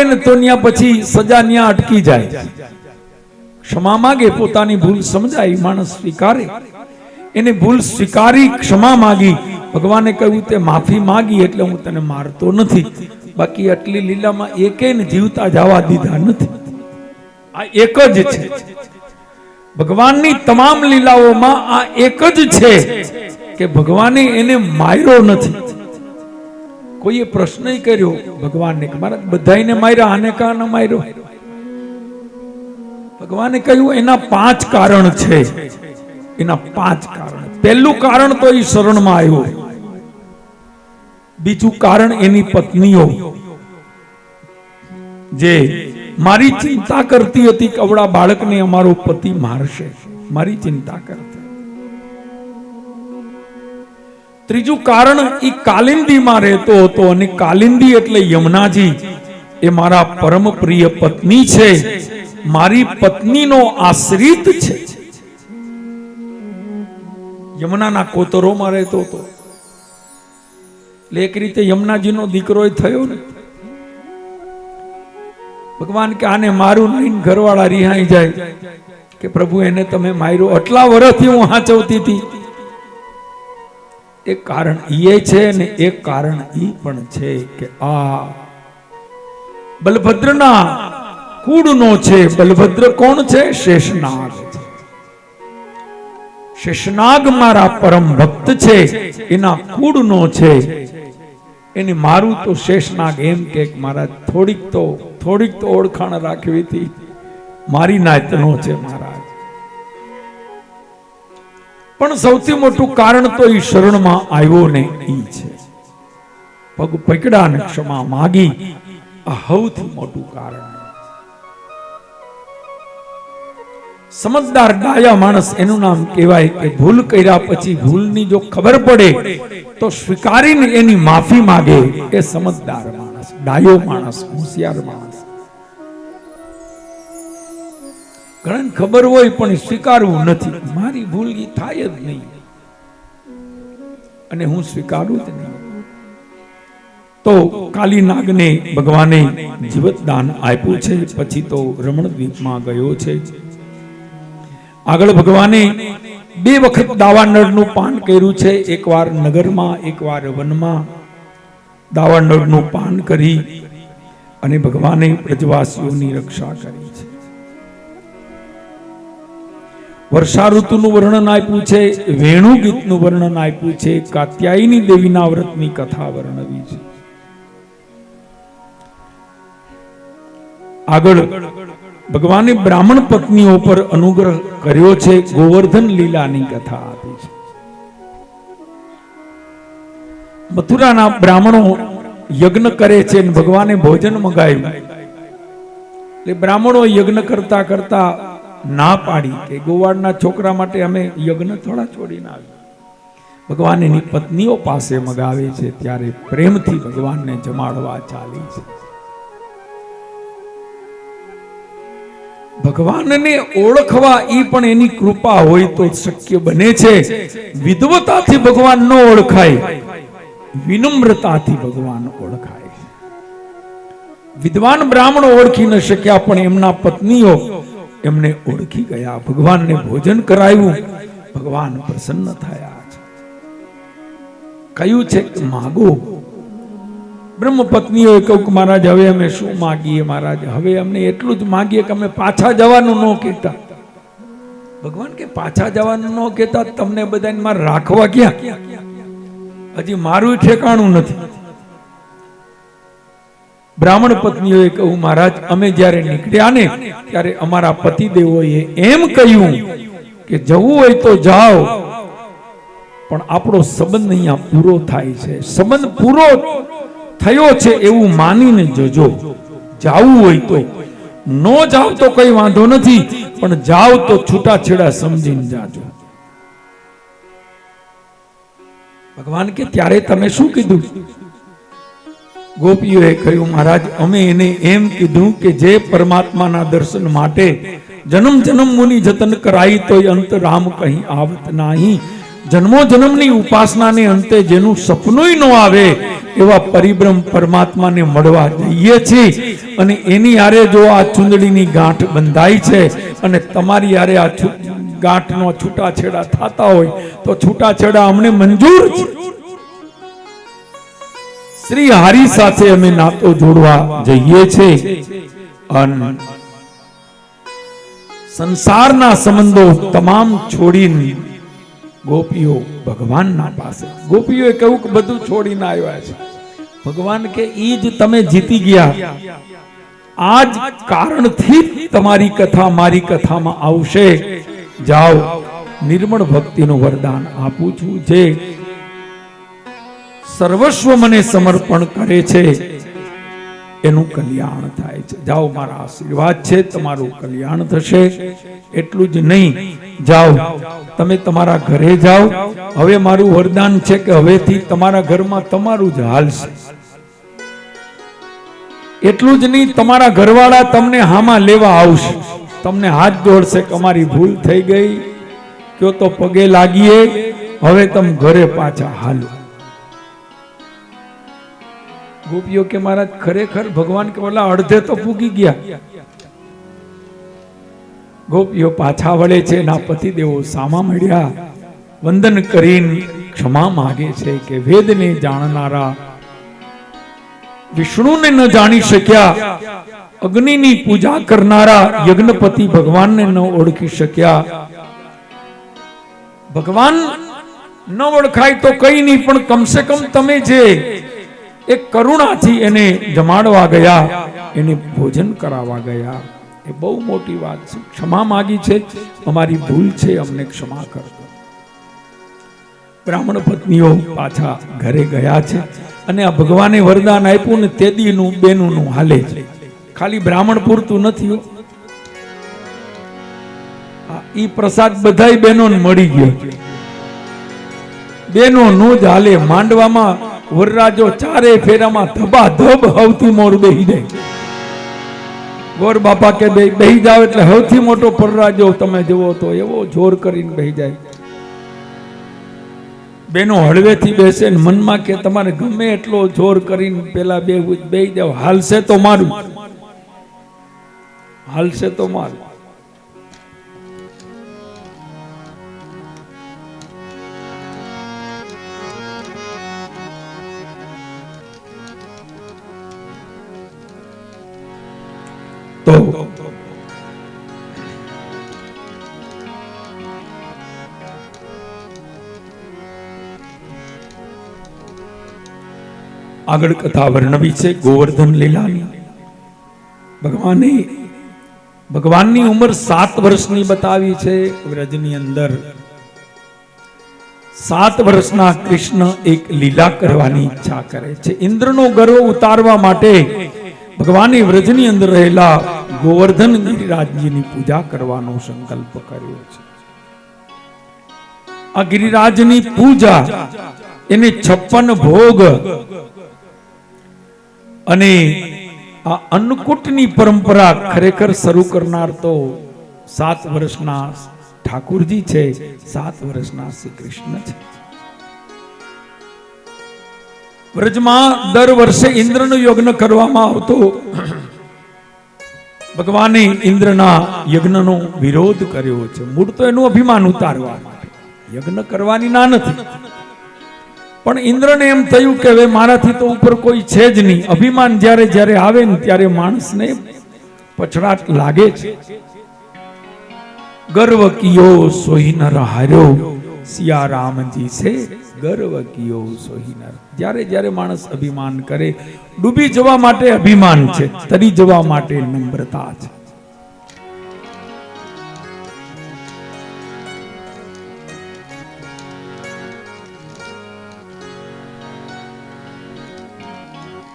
ને તો ત્યાં પછી સજા ત્યાં અટકી જાય. ક્ષમા માગે, પોતાની ભૂલ સમજાય, માણસ સ્વીકારે. એને ભૂલ સ્વીકારી ક્ષમા માગી. ભગવાને કહ્યું તે માફી માગી એટલે હું તને મારતો નથી. બાકી આટલી લીલામાં એકેય જીવતા જવા દીધા નથી. આ એક જ છે ભગવાનની તમામ લીલાઓમાં. આ એક જ છે કે ભગવાને એને માર્યો નથી. કોઈએ પ્રશ્ન કર્યો ભગવાનને કે મારા બધાને માર્યા, આને કા ન માર્યો? ભગવાને કહ્યું એના 5 કારણ છે. એના 5 કારણ. પહેલું કારણ તો એ શરણમાં આવ્યો. બીજું કારણ એની પત્નીઓ જે મારી ચિંતા કરતી હતી કે અવળા બાળકને અમારો પતિ મારશે, મારી ચિંતા કરતી. ત્રીજું કારણ એ કાલિંદીમાં રહેતો હતો, અને કાલિંદી એટલે યમુનાજી એ મારા પરમ પ્રિય પત્ની છે, મારી પત્નીનો આશ્રિત છે. યમુનાના કોતરોમાં રહેતો હતો. એટલે એક રીતે યમુનાજીનો દીકરો થયો ને. ભગવાન કે આને મારું નહીં, ઘરવાળા રિહાઈ જાય કે પ્રભુ એને તમે માર્યો, આટલા વર્ષથી હું હાચવતી હતી. એક કારણ એ છે ને એક કારણ એ પણ છે કે આ બલભદ્રના કુળનો છે. બલભદ્ર કોણ છે? શેષનાગ છે. શેષનાગ મારા પરમ ભક્ત છે, એના કુળનો છે. એને મારું તો શેષનાગ એમ કે મારા થોડીક તો ઓળખાણ રાખવી હતી, મારી નાતનો છે મહારાજ. પણ સૌથી મોટું કારણ તો એ શરણમાં આવ્યો ને ઈ છે. પગ પકડા ને ક્ષમા માગી, આ સૌથી મોટું કારણ. સમજદાર ડાયા માણસ એનું નામ કહેવાય કે ભૂલ કર્યા પછી ભૂલની જો ખબર પડે તો સ્વીકારીને એની માફી માગે, એ સમજદાર માણસ, ડાયો માણસ, હોશિયાર માણસ. ઘણાને ખબર હોય પણ સ્વીકારવું નથી. મારી ભૂલ ઈ થાય જ નહીં અને હું સ્વીકારું જ નહીં. તો કાલી નાગને ભગવાને જીવતદાન આપ્યું છે. પછી તો રમણદ્વીપમાં ગયો છે. આગળ ભગવાને 2 વખત દાવાનળનું પાન કર્યું છે. એકવાર નગરમાં, એકવાર વનમાં દાવાનળનું પાન કરી અને ભગવાને પ્રજવાસીઓની રક્ષા કરી છે. વર્ષા ઋતુનું વર્ણન આપ્યું છે, વેણુ ગીતનું વર્ણન આપ્યું છે, કાત્યાયની દેવીના વ્રતની કથા વર્ણવી છે. આગળ ભગવાને બ્રાહ્મણ પત્નીઓ પર અનુગ્રહ કર્યો છે, ગોવર્ધન લીલાની કથા આપી છે. મથુરાના બ્રાહ્મણો યજ્ઞ કરે છે અને ભગવાને ભોજન મંગાવ્યું. એટલે બ્રાહ્મણો યજ્ઞ કરતા કરતા ના પાડી કે ગોવાળના છોકરા માટે અમે યજ્ઞ થોડા છોડીને આવી. ભગવાન એની પત્નીઓ પાસે મગાવે છે, ત્યારે પ્રેમથી ભગવાનને જમાડવા ચાલી છે. ભગવાનને ઓળખવા ઈ પણ એની કૃપા હોય તો શક્ય બને છે. વિદ્વતાથી ભગવાન ન ઓળખાય, વિનમ્રતાથી ભગવાન ઓળખાય. વિદ્વાન બ્રાહ્મણો ઓળખી ન શક્યા પણ એમના પત્નીઓ એમને ઓળખી ગયા. ભગવાનને ભોજન કરાવ્યું, ભગવાન પ્રસન્ન થયા છે. કહ્યું છે કે માગો. બ્રહ્મપત્નીઓએ કહ્યું કે મહારાજ હવે અમે શું માગીએ? મહારાજ હવે અમને એટલું જ માગીએ કે અમે પાછા જવાનું ન કહેતા. ભગવાન કે પાછા જવાનું ન કહેતા, તમને બધાને મારે રાખવા ક્યાં? હજી મારું ઠેકાણું નથી. બ્રાહ્મણ પત્નીઓએ કહ્યું મહારાજ અમે જ્યારે નીકળ્યા ને ત્યારે અમારા પતિદેવોએ એમ કહ્યું કે જવું હોય તો જાઓ, પણ આપણો સંબંધ અહીંયા પૂરો થાય છે. સંબંધ પૂરો થયો છે એવું માનીને જજો. જાવું હોય તો, ન જાવ તો કઈ વાંધો નથી, પણ જાવ તો છૂટાછેડા સમજીને જાજો. ભગવાન કે ત્યારે તમે શું કીધું? ગોપીઓએ કહ્યું મહારાજ અમે એને એમ કીધું કે જે પરમાત્માના દર્શન માટે જન્મ જન્મ મુનિ જતન કરાઈ તોય અંત રામ કહી આવત નહીં. જન્મો જન્મની ઉપાસનાને અંતે જેનું સપનું ન આવે એવા પરિબ્રહ્મ પરમાત્માને મળવા જઈએ છીએ. અને એની હારે જો આ ચુંદડીની ગાંઠ બંધાઈ છે અને તમારી હારે આ ગાંઠનો છૂટાછેડા થતા હોય તો છૂટાછેડા અમને મંજૂર છે. શ્રી હરિ સાથે અમે નાતો જોડવા જઈએ છીએ અને સંસારના સંબંધો તમામ છોડીને ગોપીઓ ભગવાનના પાસે. ગોપીઓએ કહ્યું કે બધું છોડીને આવ્યા છે, ભગવાન કે ઈ જ તમે જીતી ગયા. આ જ કારણથી તમારી કથા મારી કથામાં આવશે. જાઓ, નિર્મળ ભક્તિનું વરદાન આપું છું. જે સર્વસ્વ મને સમર્પણ કરે છે એનું કલ્યાણ થાય છે. જાઓ, મારા આશીર્વાદ છે, તમારું કલ્યાણ થશે. એટલું જ નહીં, જાઓ તમે તમારા ઘરે જાઓ. હવે મારું વરદાન છે કે હવેથી તમારા ઘરમાં તમારું જ હાલશે. એટલું જ નહીં, તમારા ઘરવાળા તમને હામાં લેવા આવશે, તમને હાથ જોડશે કે અમારી ભૂલ થઈ ગઈ, કયો તો પગે લાગીએ, હવે તમે ઘરે પાછા હાલો. ગોપીઓ કે મહારાજ ખરેખર ભગવાન કે બોલા અડધે તો પૂગી ગયા. ગોપીઓ પાછા વળે છે. એના પતિદેવો સામા મળ્યા, વંદન કરીને ક્ષમા માગે છે કે વેદને જાણનારા વિષ્ણુને ન જાણી શક્યા, અગ્નિની પૂજા કરનારા યજ્ઞપતિ ભગવાનને ન ઓળખી શક્યા. ભગવાન ન ઓળખાય તો કઈ નહીં, પણ કમસે કમ તમે જે એક કરુણાથી એને જમાડવા ગયા, એને ભોજન કરાવવા ગયા, એ બહુ મોટી વાત છે. ક્ષમા માગી છે, અમારી ભૂલ છે, અમને ક્ષમા કરજો. બ્રાહ્મણ પત્નીઓ પાછા ઘરે ગયા છે અને આ ભગવાને વરદાન આપ્યું ને તેદીનું બેનું હાલે છે. ખાલી બ્રાહ્મણ પૂરતું નથી. ઈ પ્રસાદ બધાય બહેનોને મળી ગયો. બેનો નો જ હાલે. માંડવામાં વરરાજો ચારે ફેરામાં ધબાધબ હવથી મોર બેહી જાય. ગોર બાપા કે બેહી જાવ એટલે સૌથી મોટો પરરાજો તમે જુઓ તો એવો જોર કરીને બેહી જાય. બેનો હળવેથી બેસે ને મનમાં કે તમારે ગમે એટલો જોર કરીને પેલા બેહી જાવ, હાલશે તો મારું, હાલશે તો મારું. તો આગળ કથા વર્ણવી છે ગોવર્ધન લીલાની. ભગવાનની ઉંમર 7 વર્ષની બતાવી છે. વ્રજની અંદર 7 વર્ષના કૃષ્ણ એક લીલા કરવાની ઈચ્છા કરે છે. ઇન્દ્રનો ગર્વ ઉતારવા માટે ભગવાને વ્રજની અંદર રહેલા ગોવર્ધન ગિરિરાજજીની પૂજા કરવાનો સંકલ્પ કર્યો છે. આ ગિરિરાજની પૂજા, એને 56 ભોગ અને આ અન્નકૂટની પરંપરા ખરેખર શરૂ કરનાર તો 7 વર્ષના ઠાકુરજી છે, 7 વર્ષના શ્રી કૃષ્ણ છે. વ્રજમાં દર વર્ષે ઇન્દ્રનો યજ્ઞ કરવામાં આવતો. ભગવાને ઇન્દ્રના યજ્ઞનો વિરોધ કર્યો છે. મૂળ તો એનું અભિમાન ઉતારવા માટે, યજ્ઞ કરવાની ના નથી, પણ ઇન્દ્રને એમ થયું કે હવે મારાથી તો ઉપર કોઈ છે જ નહીં. અભિમાન જ્યારે જ્યારે આવે ને ત્યારે માણસને પછડાટ લાગે છે. ગર્વ કિયો સોઈ નર હાર્યો, સિયા રામજી છે ગર્વ કિયો સોઈ નર. જ્યારે જ્યારે માણસ અભિમાન કરે, ડૂબી જવા માટે અભિમાન છે, તરી જવા માટે નમ્રતા છે.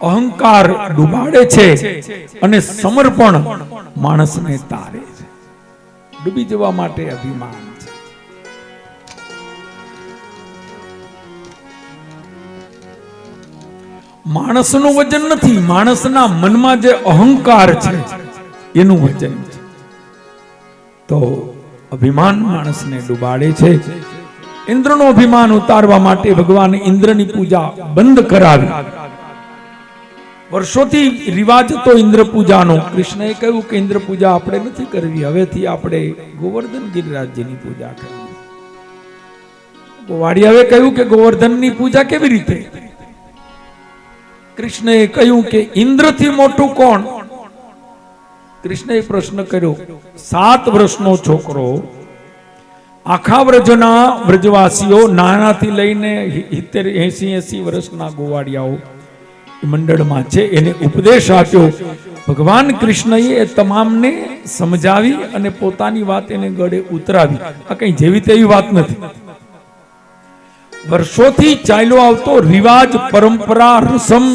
અહંકાર ડૂબાડે છે અને સમર્પણ માણસને તારે છે. ડૂબી જવા માટે અભિમાન છે. માણસનું વજન નથી, માણસના મનમાં જે અહંકાર છે એનું વજન છે. તો અભિમાન માણસને ડૂબાડે છે. ઇન્દ્રનો અભિમાન ઉતારવા માટે ભગવાન ઇન્દ્રની પૂજા બંધ કરાવી. વર્ષોથી રિવાજ હતો ઇન્દ્ર પૂજાનો. કૃષ્ણએ કહ્યું કે ઇન્દ્ર પૂજા આપણે નથી કરવી, હવેથી આપણે ગોવર્ધન ગિરિરાજજીની પૂજા કરવી. વાડિયાએ કહ્યું કે ગોવર્ધનની પૂજા કેવી રીતે? કૃષ્ણએ કહ્યું કે ઇન્દ્રથી મોટું કોણ? કૃષ્ણએ પ્રશ્ન કર્યો. 7 વર્ષનો છોકરો, આખા વ્રજના વ્રજવાસીઓ નાનાથી લઈને 70, 80, 80 વર્ષના ગોવાડિયાઓ મંડળમાં છે એને ઉપદેશ આપ્યો. ભગવાન કૃષ્ણએ એ તમામને સમજાવી અને પોતાની વાત એને ગળે ઉતરાવી. આ કઈ જેવી તેવી વાત નથી. વર્ષોથી ચાલ્યો આવતો રિવાજ, પરંપરા, રસમ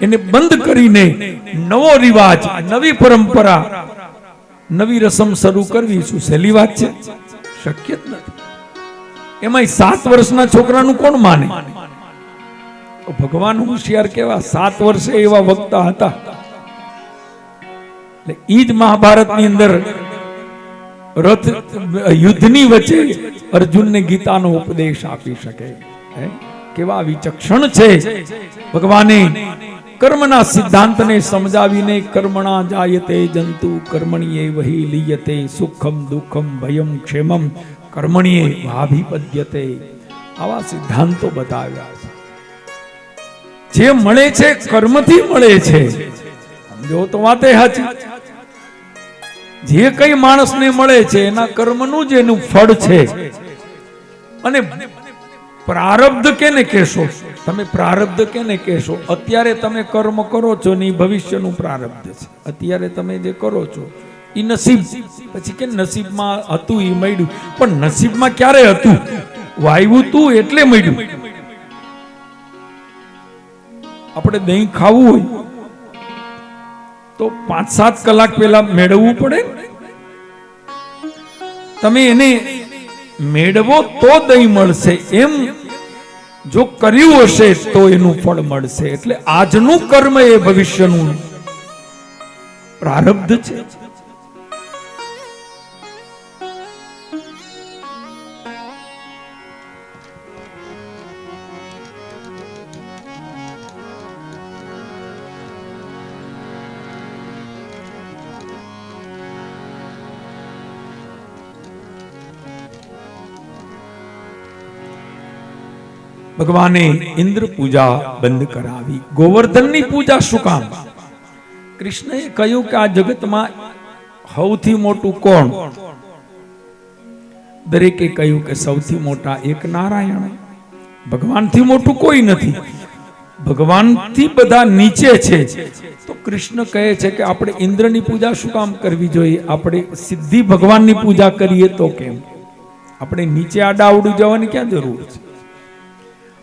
એને બંધ કરીને નવો રિવાજ, નવી પરંપરા, નવી રસમ શરૂ કરવી શું સહેલી વાત છે? શક્ય જ નથી. એમાં 7 વર્ષના છોકરાનું કોણ માને? ભગવાન હોશિયાર કેવા, 7 વર્ષે એવા વક્તા હતા. એટલે ઈ જ મહાભારતની અંદર રથ યુદ્ધની વચ્ચે અર્જુનને ગીતાનો ઉપદેશ આપી શકે. કેવા વિચક્ષણ છે ભગવાને કર્મના સિદ્ધાંતને સમજાવીને કર્મણા જાયતે જંતુ કર્મણીએ વહી લીયતે સુખમ દુઃખમ ભયમ ક્ષેમમ કર્મણીએ વાભિપદ્યતે. આવા સિદ્ધાંતો બતાવ્યા છે. જે મળે છે કર્મથી મળે છે. સમજો તો વાતે સાચી. જે કઈ માણસને મળે છે એના કર્મનું જ એનું ફળ છે. અને પ્રારબ્ધ કેને કહેશો? તમે પ્રારબ્ધ કેને કહેશો? અત્યારે તમે કર્મ કરો છો ને એ ભવિષ્યનું પ્રારબ્ધ છે. અત્યારે તમે જે કરો છો એ નસીબ. પછી કે નસીબમાં હતું એ મળ્યું, પણ નસીબમાં ક્યારે હતું? વાવ્યું તું એટલે મળ્યું. આપણે દહીં ખાવું હોય તો 5-7 કલાક પહેલા મેળવવું પડે. તમે એને મેળવો તો દહીં મળશે. એમ જો કર્યું હશે તો એનું ફળ મળશે. એટલે આજનું કર્મ એ ભવિષ્યનું પ્રારબ્ધ છે. ભગવાને ઇન્દ્ર પૂજા બંધ કરાવી. ગોવર્ધનની પૂજા શું કામ? કૃષ્ણએ કહ્યું કે આ જગતમાં સૌથી મોટું કોણ? દરેકે કહ્યું કે સૌથી મોટા એક નારાયણ. ભગવાનથી મોટું કોઈ નથી. ભગવાનથી બધા નીચે છે. તો કૃષ્ણ કહે છે કે આપણે ઇન્દ્રની પૂજા શું કામ કરવી જોઈએ? આપણે સિદ્ધિ ભગવાનની પૂજા કરીએ તો કેમ? આપણે નીચે આડાવડું જવાની ક્યાં જરૂર છે?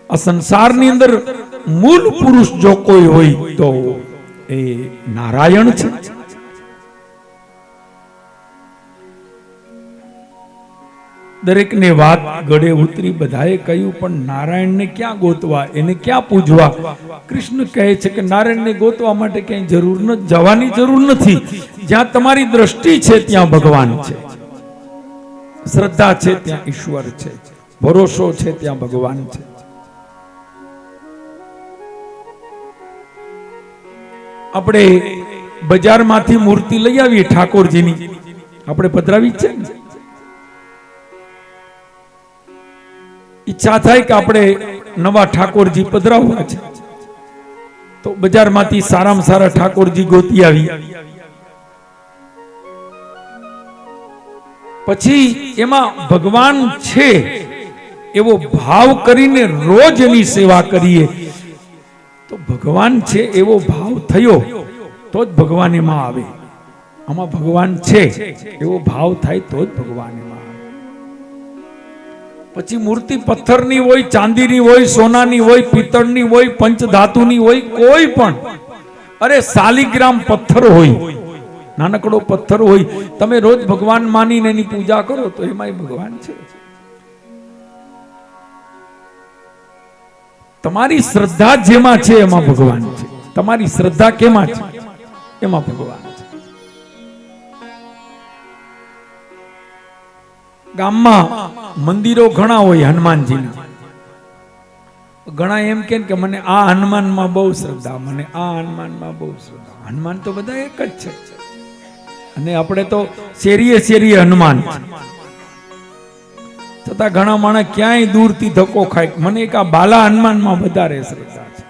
આ સંસારની અંદર મૂળ પુરુષ જો કોઈ હોય તો એ નારાયણ છે. દરેકને વાત ગળે ઉતરી. બધાએ કહ્યું પણ નારાયણને ક્યાં ગોતવા, એને ક્યાં પૂજવા? કૃષ્ણ કહે છે કે નારાયણને ગોતવા માટે ક્યાંય જરૂર જવાની જરૂર નથી. જ્યાં તમારી દ્રષ્ટિ છે ત્યાં ભગવાન છે. શ્રદ્ધા છે ત્યાં ઈશ્વર છે. ભરોસો છે ત્યાં ભગવાન છે. આપણે બજારમાંથી મૂર્તિ લઈ આવીએ ઠાકોરજીની, આપણે પધરાવી છે ને. ઈચ્છા થાય કે આપણે નવા ઠાકોરજી પધરાવવા છે તો બજારમાંથી સારામાં સારા ઠાકોરજી ગોતી આવી. પછી એમાં ભગવાન છે એવો ભાવ કરીને રોજ એની સેવા કરીએ તો ભગવાન છે એવો ભાવ થયો તો જ ભગવાન એમાં આવે. આમાં ભગવાન છે એવો ભાવ થાય તો જ ભગવાન એમાં આવે. પછી મૂર્તિ પથ્થરની હોય, ચાંદીની હોય, સોનાની હોય, પિત્તળની હોય, પંચધાતુની હોય, કોઈ પણ, અરે શાલિગ્રામ પથ્થર હોય, નાનકડો પથ્થર હોય, તમે રોજ ભગવાન માનીને એની પૂજા કરો તો એમાંય ભગવાન છે. તમારી શ્રદ્ધા જેમાં છે એમાં ભગવાન છે. તમારી શ્રદ્ધા કેમાં છે એમાં ભગવાન છે. ગામમાં મંદિરો ઘણા હોય હનુમાનજીના. ઘણા એમ કે મને આ હનુમાનમાં બહુ શ્રદ્ધા, મને આ હનુમાનમાં બહુ શ્રદ્ધા. હનુમાન તો બધા એક જ છે. અને આપણે તો શેરીએ શેરીએ હનુમાન છે. છતાં ઘણા માણસ ક્યાંય દૂરથી ધક્કો ખાય, મને એક આ બાલા હનુમાનમાં વધારે શ્રદ્ધા છે.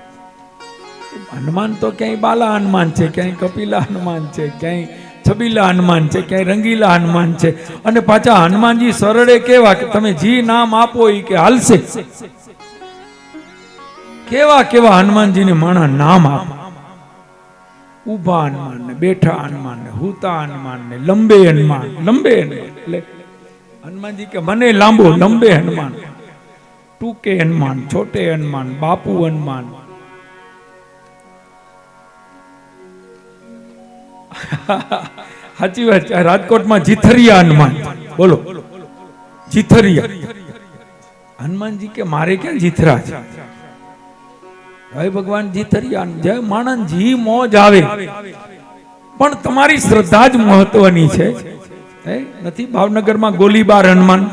હનુમાન તો ક્યાંય બાલા હનુમાન છે, ક્યાંય કપિલા હનુમાન છે, ક્યાંય છબીલા હનુમાન છે, ક્યાંય રંગીલા હનુમાન છે. અને પાછા હનુમાનજી સરળે કેવા કે તમે જી નામ આપો એ કે હાલશે. કેવા કેવા હનુમાનજીને માણા નામ આપે. ઊભા હનુમાન ને, બેઠા હનુમાન ને, હુતા હનુમાન ને, લંબે હનુમાન. લંબે હનુમાન એટલે હનુમાનજી કે મને લાંબો, લંબે હનુમાન, ટૂકે હનુમાન, છોટે હનુમાન, બાપુ હનુમાન. સાચી વાત છે. રાજકોટમાં જીથરિયા હનુમાન, બોલો જીથરિયા. હનુમાનજી કે મારે ક્યાં જીથરા છે? હવે ભગવાન જીથરિયા જય માણનજી મોજ આવે, પણ તમારી શ્રદ્ધા જ મહત્વની છે. નથી ભાવનગરમાં ગોલીબાર હનુમાન,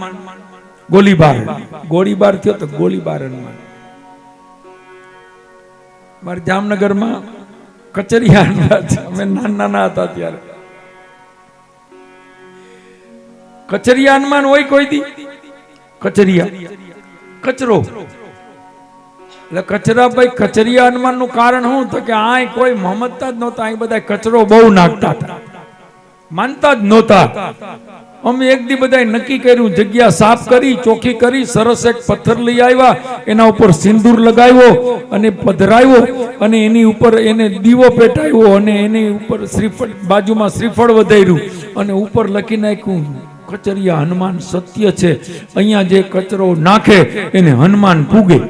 ગોળીબાર થયો તો ગોલીબાર હનુમાન. મારે જામનગરમાં કચરિયા હનુમાન છે. અમે નાના હતા ત્યારે કચરિયા હનુમાન હોય કોઈ દી. કચરિયા કચરો એટલે કચરાભાઈ કચરિયા હનુમાન નું કારણ શું તો કે આ કોઈ મહમદતા જ નહોતા, અહીં બધા કચરો બહુ નાખતા હતા, માનતા જ નહોતા. અમે એક દી બધા નક્કી કર્યું, જગ્યા સાફ કરી, ચોખ્ખી કરી, સરસ એક પથ્થર લઈ આવ્યા, એના ઉપર સિંદૂર લગાવ્યો અને પધરાવ્યો અને એની ઉપર એને દીવો પેટાવ્યો અને એની ઉપર શ્રીફળ, બાજુમાં શ્રીફળ વધાર્યું અને ઉપર લખી નાખ્યું કચરિયા હનુમાન સત્ય છે, અહીંયા જે કચરો નાખે એને હનુમાન પૂગે.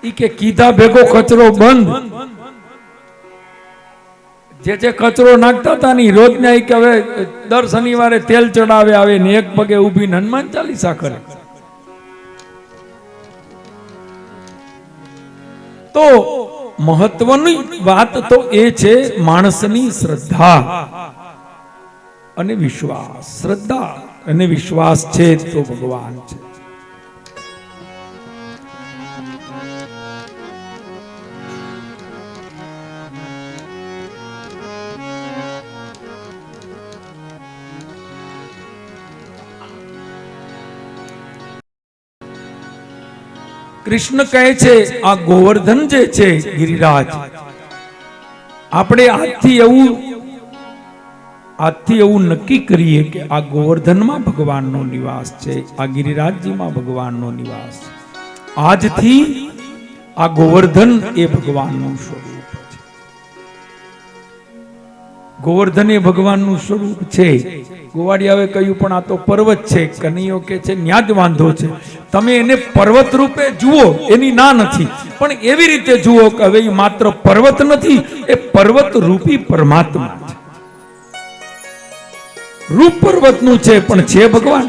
ઈ કે કીધા ભેગો કચરો બંધ. જે કચરો નાખતા હતા ને રોજના કે હવે દર શનિવારે તેલ ચડાવે આવે ને એક પગે ઊભીને હનુમાન ચાલીસા કરે. તો મહત્વની વાત તો એ છે માણસની શ્રદ્ધા અને વિશ્વાસ. શ્રદ્ધા અને વિશ્વાસ છે તો ભગવાન છે. કૃષ્ણ કહે છે આ ગોવર્ધન જે છે ગિરિરાજ, આપણે આજથી એવું નક્કી કરીએ કે આ ગોવર્ધનમાં ભગવાનનો નિવાસ છે, આ ગિરિરાજજીમાં ભગવાનનો નિવાસ છે. આજથી આ ગોવર્ધન એ ભગવાનનું સ્વરૂપ છે. ગોવર્ધન એ ભગવાનનું સ્વરૂપ છે. ગોવાડિયાએ કહ્યું પણ આ તો પર્વત છે. કનૈયો કે છે ન્યા જ વાંધો છે, તમે એને પર્વત રૂપે જુઓ, એની ના નથી, પણ એવી રીતે જુઓ કે હવે એ માત્ર પર્વત નથી, એ પર્વત રૂપી પરમાત્મા છે. રૂપ પર્વતનું છે પણ છે ભગવાન.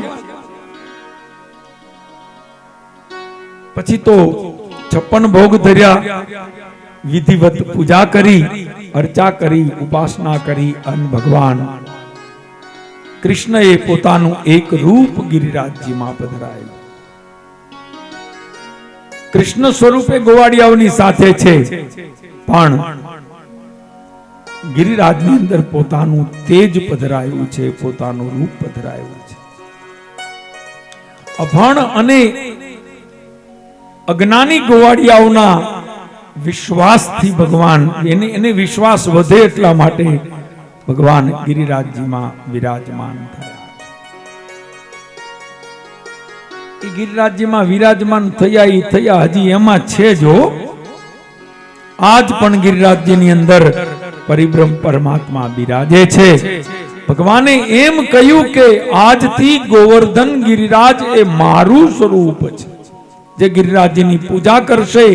પછી તો 56 ભોગ ધર્યા, વિધિવત પૂજા કરી, અર્ચા કરી, ઉપાસના કરી અને ભગવાન કૃષ્ણએ પોતાનું એક રૂપ ગિરિરાજજીમાં પધરાયું. કૃષ્ણ સ્વરૂપે ગોવાડિયાઓની સાથે છે, પણ ગિરિરાજની અંદર પોતાનું તેજ પધરાયું છે, પોતાનું રૂપ પધરાયું છે. અભણ અને અજ્ઞાની ગોવાડિયાઓના વિશ્વાસથી ભગવાન એને વિશ્વાસ વધે એટલા માટે ભગવાન ગિરિરાજજીમાં વિરાજમાન થયા. એ ગિરિરાજજીમાં વિરાજમાન થયા હજી એમાં છે જો આજ પણ ગિરિરાજજીની અંદર પરિબ્રહ્મ પરમાત્મા બિરાજે છે. ભગવાને એમ કહ્યું કે આજથી ગોવર્ધન ગિરિરાજ એ મારું સ્વરૂપ છે. જે ગિરિરાજજીની પૂજા કરશે,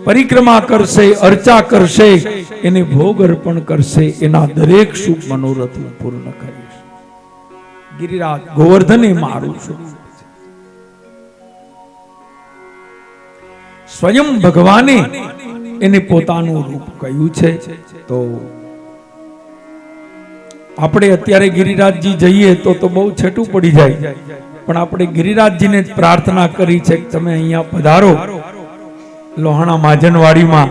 પરિક્રમા કરશે, અર્ચા કરશે, એને ભોગ અર્પણ કરશે, એના દરેક શુભ મનોરથ પૂર્ણ કરીશ. ગિરિરાજ ગોવર્ધન એ મારું સ્વરૂપ છે. સ્વયં ભગવાને એને પોતાનું રૂપ કહ્યું છે. તો આપણે અત્યારે ગિરિરાજજી જઈએ તો બહુ છેટું પડી જાય, પણ આપણે ગિરિરાજજીને જ પ્રાર્થના કરી છે કે તમે અહીંયા પધારો લોહાણા માજનવાડીમાં.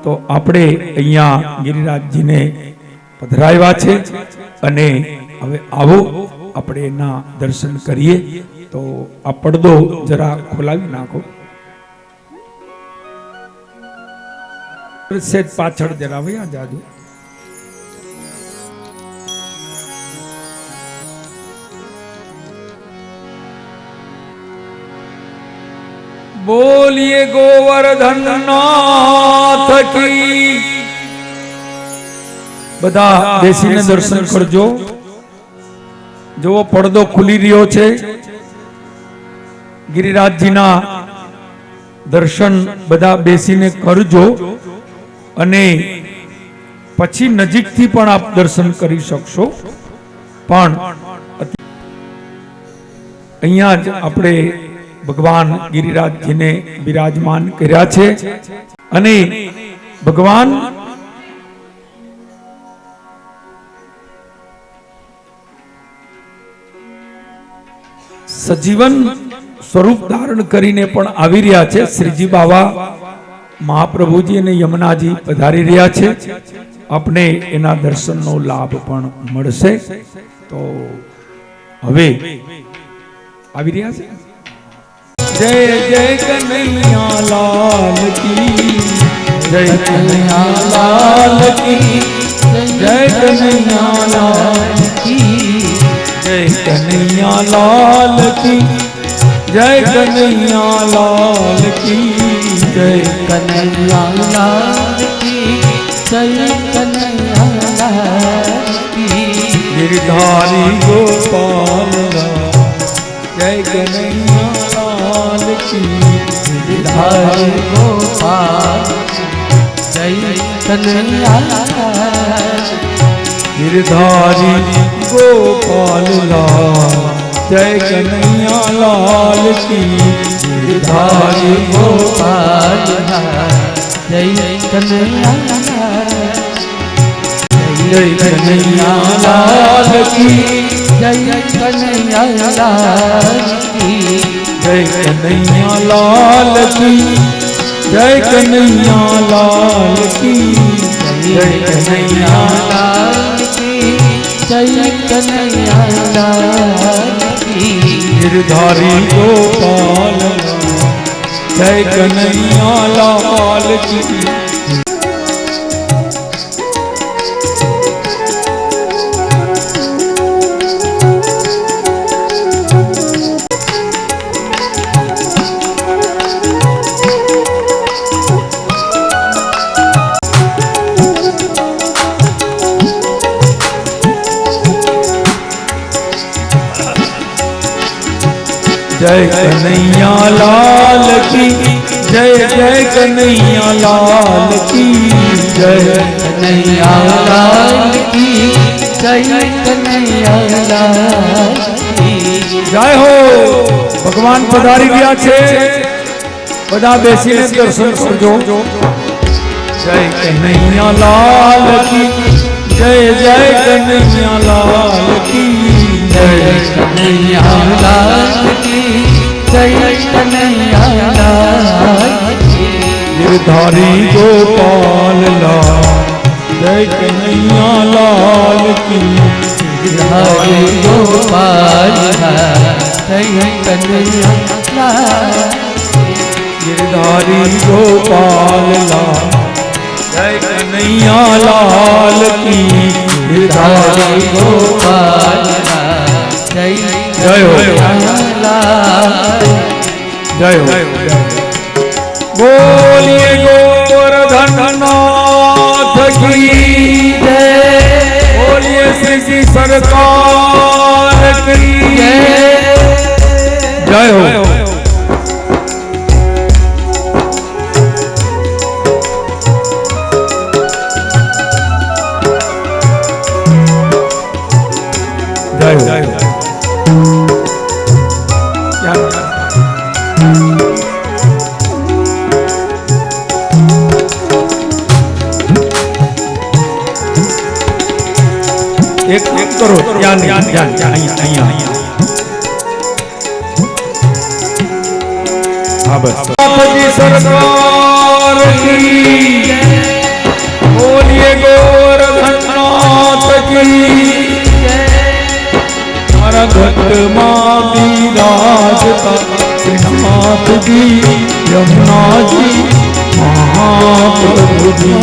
તો આપણે અહીંયા ગિરિરાજજીને પધરાવ્યા છે અને હવે આવો આપણે એના દર્શન કરીએ. તો આ પડદો જરા ખોલાવી નાખો, સેજ પાછળ જરા વયા જાજો. बोलिए गोवर्धन नाथ की। બધા બેસીને દર્શન કરજો। જો પડદો ખુલી રહ્યો છે, ગિરિરાજજીના દર્શન બધા બેસીને કરજો અને પછી નજીકથી પણ આપ દર્શન કરી શકશો। પણ અહીંયા જ આપણે ભગવાન ગિરિરાજજીને બિરાજમાન કર્યા છે અને ભગવાન સજીવન સ્વરૂપ ધારણ કરીને પણ આવી રહ્યા છે। શ્રીજી બાવા મહાપ્રભુજી અને યમુનાજી પધારી રહ્યા છે। આપને એના દર્શનનો લાભ પણ મળશે। તો હવે આવી રહ્યા છે। जय जय कन्हैया लाल की, जय कन्हैया लाल की, जय कन्हैया लाल की, जय कन्हैया लाल की, जय कन्हैया लाल की, जय कन्हैया लाल की, जय कन्हैया लाल की। गिरधारी गोपाल जय कन्हैया लाल की, गिरधारी गोपाल जय कन्हैया लाल। गिरधारी गोपाल जय कन्हैया लाल की, गिरधारी गोपाल जय कन्हैया लाल। जय कन्हैया लाल की, जय कन्हैया लाल की, जय कन्हैया लाल की, जय कन्हैया लाल की, जय कन्हैया लाल की, जय कन्हैया लाल की। गिरधारी गोपाल जय कन्हैया लाल की। जय कन्हैया लाल की, जय जय कन्हैया लाल की, जय कन्हैया लाल की, जय कन्हैया लाल की। जय हो। भगवान पधारी રહ્યા છે। બધા બેસીને દર્શન કરજો। जय कन्हैया लाल की, जय जय कन्हैया लाल की, जय कन्हैया लाल की, जय कन्हैया लाल की। गिरधारी गोपाल जय कन्हैया लाल की, गिरधारी गोपाल जय कन्हैया लाल। गिरधारी गोपाल जय कन्हैया लाल की, गिरधारी गोपाल जय कन्हैया लाल। जय हो। बोलिए गोवर्धन नाथ की जय। बोलिए श्री जी सरकार की जय हो। जय हो। एक करो ध्यान ध्यान અહીંયા हाँ बस जी सरकार की बोलिए गोवर्धन नाथ की हमारा घट माँ विराजता नाथ जी यमुना जी महाप्रभु जी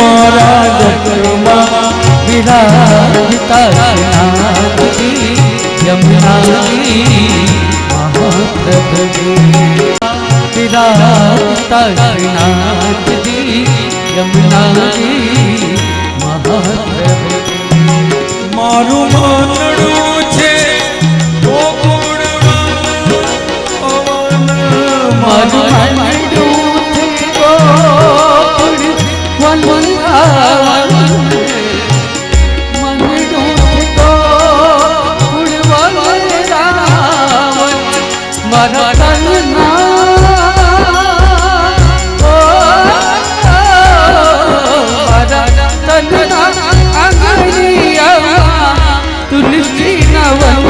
मारा जगमा विराजता नाथ जी यमुना जी महाप्रभु जी विराजता श्रीनाथ जी यमुना जी महाप्रभु મારું માનડું છે ઓ ગુણવાન પવન મારું માનડું છે ગોકુળ વનરાવન માનડું છે ગોકુળ વનરાવન મારા તનના तुलसी नवन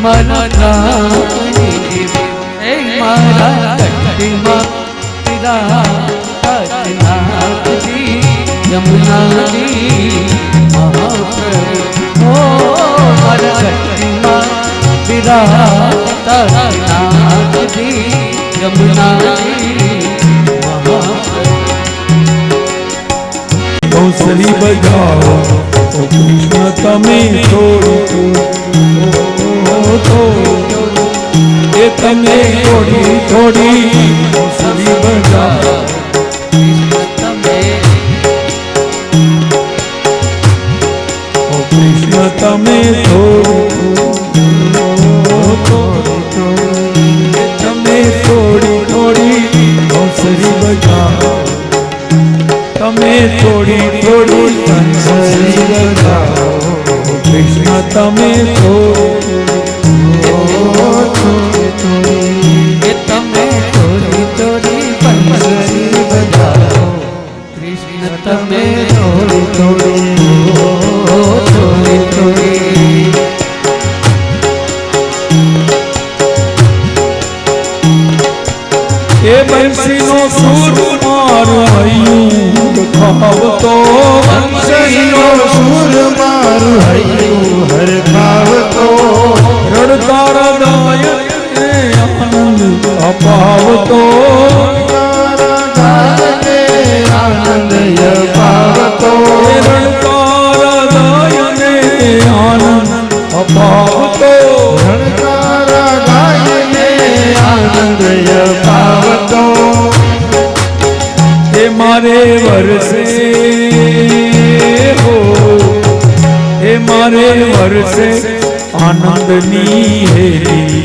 मना मारा कटिमा नाथ जी यमुना जी महाप्रभु ओ मारा कटिमा नाथ जी यमुना जी महाप्रभु શ્રી બજાવો ઓ કૃષ્ણ તમે એ તમે થોડી થોડી શ્રી બજાવો ઓ કૃષ્ણ તમે તમે થોડી થોડી શ્રી બજાવો તમે થોડી થોડી બંસરી બજાવો કૃષ્ણ તમે તમે થોડી થોડી બંસરી બજાવો કૃષ્ણ તમે થોડી થોડી એ બંસીનો સૂર મારું હૈયું ખાવતો બંસીનો સૂર મારું હૈયું હરખાવતો રડતા હૃદય આનંદ અપાવતો આનંદ અપાવતો રડતા હૃદયને આનંદ અપાવતો આનંદ અપાવતો એ મારે વરસે હો એ મારે વરસે આનંદની હેલી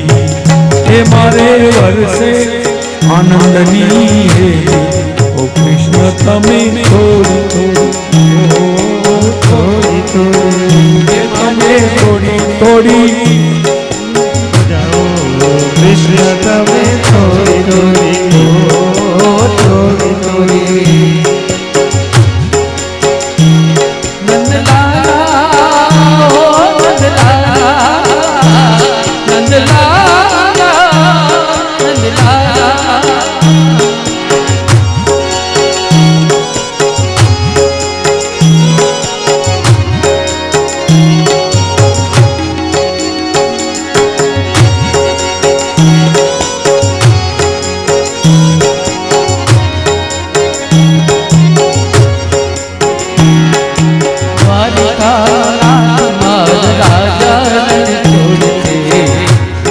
એ મારે વરસે આનંદની હેલી ઓ કૃષ્ણ તમે થોડી થોડી તમે થોડી થોડી કૃષ્ણ તમે થોડી થોડી થોડી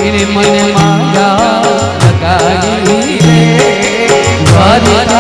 તમે મને માયા લગાડી વાલા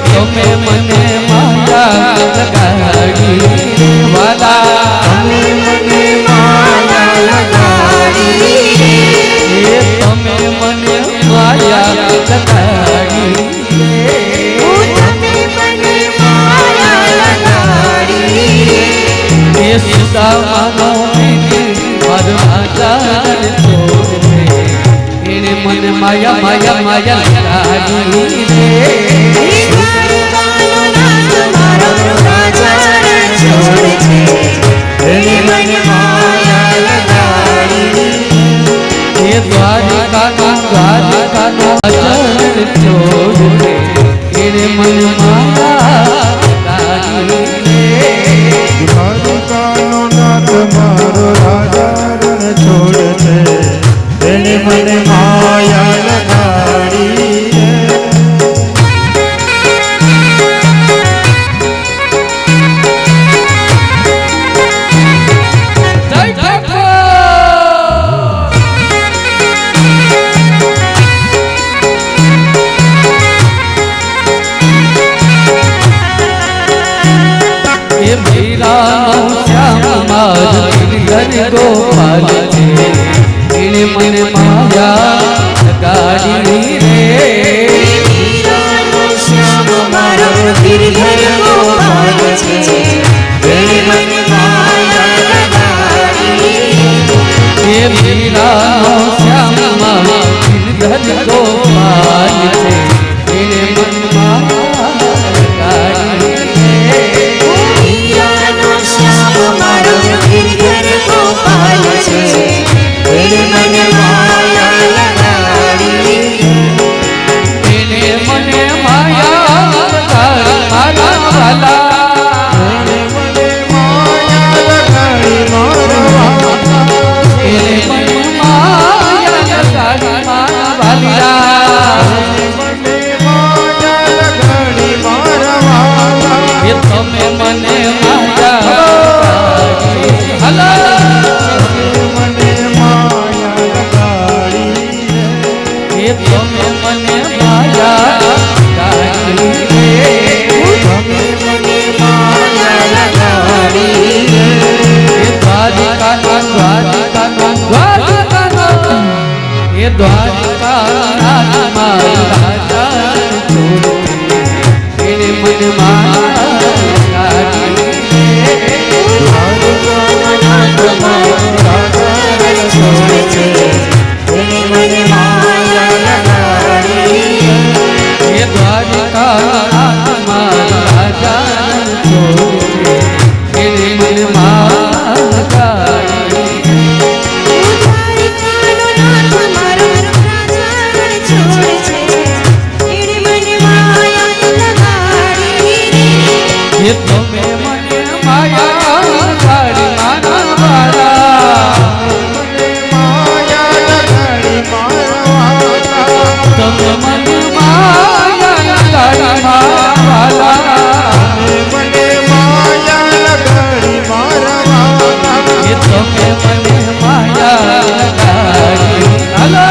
તમે મને માયા લગાડી તમે મને માયા લગાડી તમે મને માયા લગાડી એ સુદામાનો મારા જાન છોડે એને મને માયા માયા માયા લગાડી રાજા છોડ છે માયા લગાડી રે દ્વારકાનો નાથ મારો રાજા રણ છોડ છે તેને મને માયા લગાડી રે. જય ઠાકોર એ મીરાનો શ્યામ મારો ગિરધર ગોપાલ છે એને મને માયા લગાડી રે મીરાનો શ્યામ મારો ગિરધર ગોપાલ છે તેને મને માયા લગાડી એ મીરાનો શ્યામ મારો ગિરધર ગોપાલ છે એને મને માયા લગાડી રે મીરાનો શ્યામ મારો ગિરધર ગોપાલ છે તેને મને માયા લગાડી એને મને માયા લગાડી મારા વાલા તેને મને માયા લગાડી મારો વાલા. એને મને માયા લગાડી મારા વાલીરા મને માયા લગાડી મારા વાલા. એ તમે મને માયા લગાડી મને માયા લગાડી રે. એ તમે મને માયા લગાડી તમે મને માયા લગાડી રે. એ દ્વારકાના મારા રાજા એને મને માયા લગાડી દ્વારકાનો નાથ મારો રાજા રણ છોડ છે તેને મને માયા લગાડી એ દ્વારકાના મારા રાજા એને મને માયા લગાડી દ્વારકાનો નાથ મારો રાજા રણ છોડ છે તેને મને માયા લગાડી એ તમે મને માયા લગાડી મારા વાલા મને માયા લગાડી મારા વાલા. તમે મને માયા લગાડી મારા વાલા મને માયા લગાડી મારા વાલા. એ તમે મને માયા લગાડી હાલો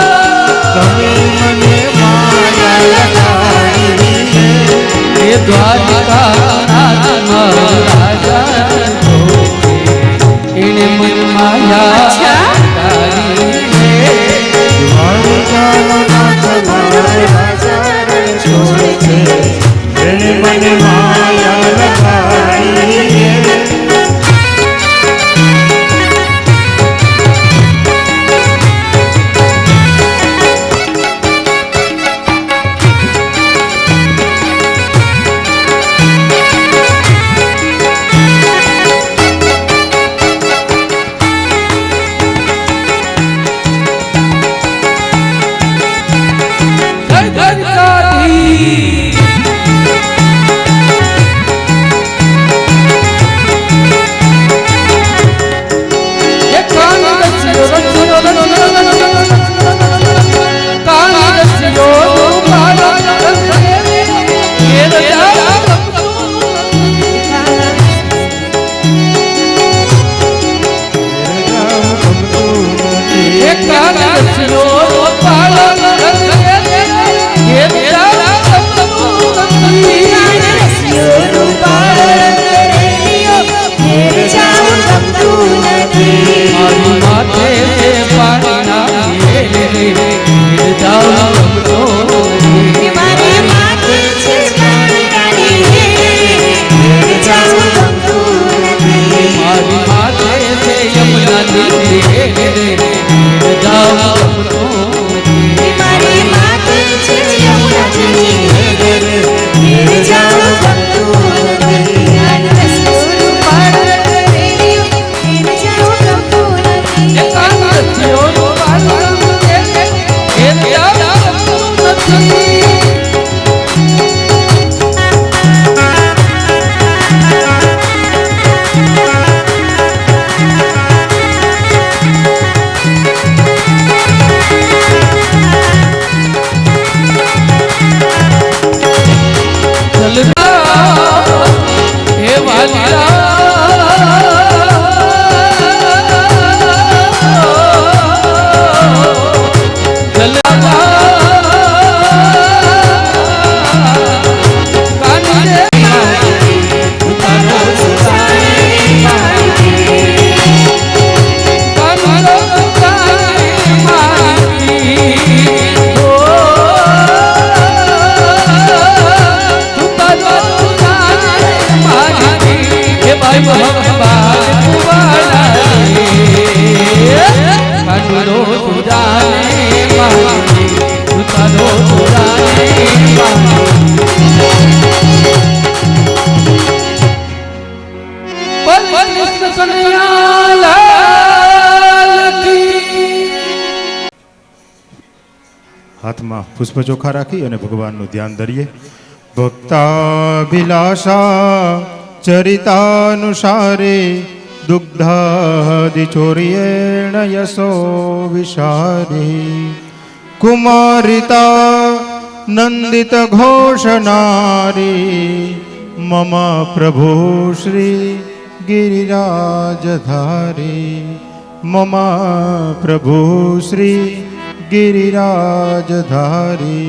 તમે મને માયા લગાડી રે. એ દ્વારકાના મારા રાજા એને મને માયા લગાડી દ્વારકાનો નાથ મારો રાજા રણ છોડ છે તેને મને માયા લગાડી રે. જય દ્વારકાધીશ હાથમાં પુષ્પ ચોખા રાખી અને ભગવાનનું ધ્યાન ધરીએ. ભક્તાભિલાષા ચરિતાનુસારે દુગ્ધાદિચોર્યેણ યશો વિશારે કુમારિતા નંદિત ઘોષનારી મમ પ્રભુ શ્રી ગિરિરાજધારી મમ પ્રભુ શ્રી गिरिराजधारी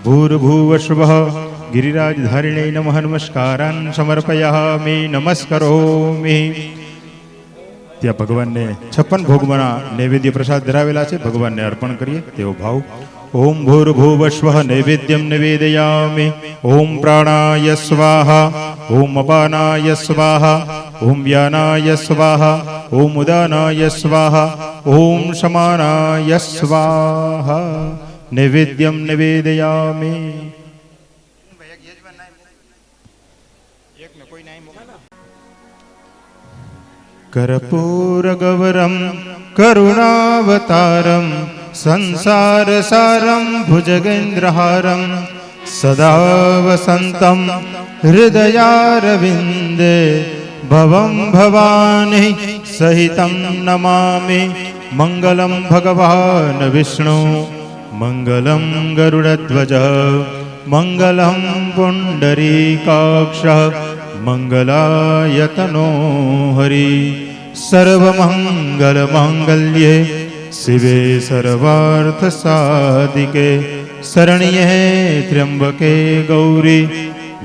भूर्भुवस्वः गिरिराजधारिणे नमः नमस्कारान् समर्पयामि नमस्करोमि. ત્યાં ભગવાનને 56 ભોગમાં નૈવેદ્ય પ્રસાદ ધરાવેલા છે, ભગવાનને અર્પણ કરીએ તેવો ભાવ. ઓમ ભૂર્ભુવસ્વઃ નૈવેદ્યમ નિવેદયામિ. ઓમ પ્રાણાય સ્વાહા. ઓમ અપાનાય સ્વાહા. ઓમ વ્યાનાય સ્વાહા. ઓમ ઉદાનાય સ્વાહા. ઓમ સમાનાય સ્વાહા. નૈવેદ્યમ નિવેદયામિ. कर्पूरगौरं करुणावतारं संसारसारं भुजगेन्द्रहारं सदा वसन्तं हृदयारविन्दे भवं भवानी सहितं नमामि. मङ्गलं भगवान् विष्णु मङ्गलं गरुडध्वज मङ्गलं पुण्डरीकाक्ष मंगलायतनो हरि. सर्वमंगलमांगल्ये शिवे सर्वार्थसाधिके शरण्ये त्र्यंबके गौरी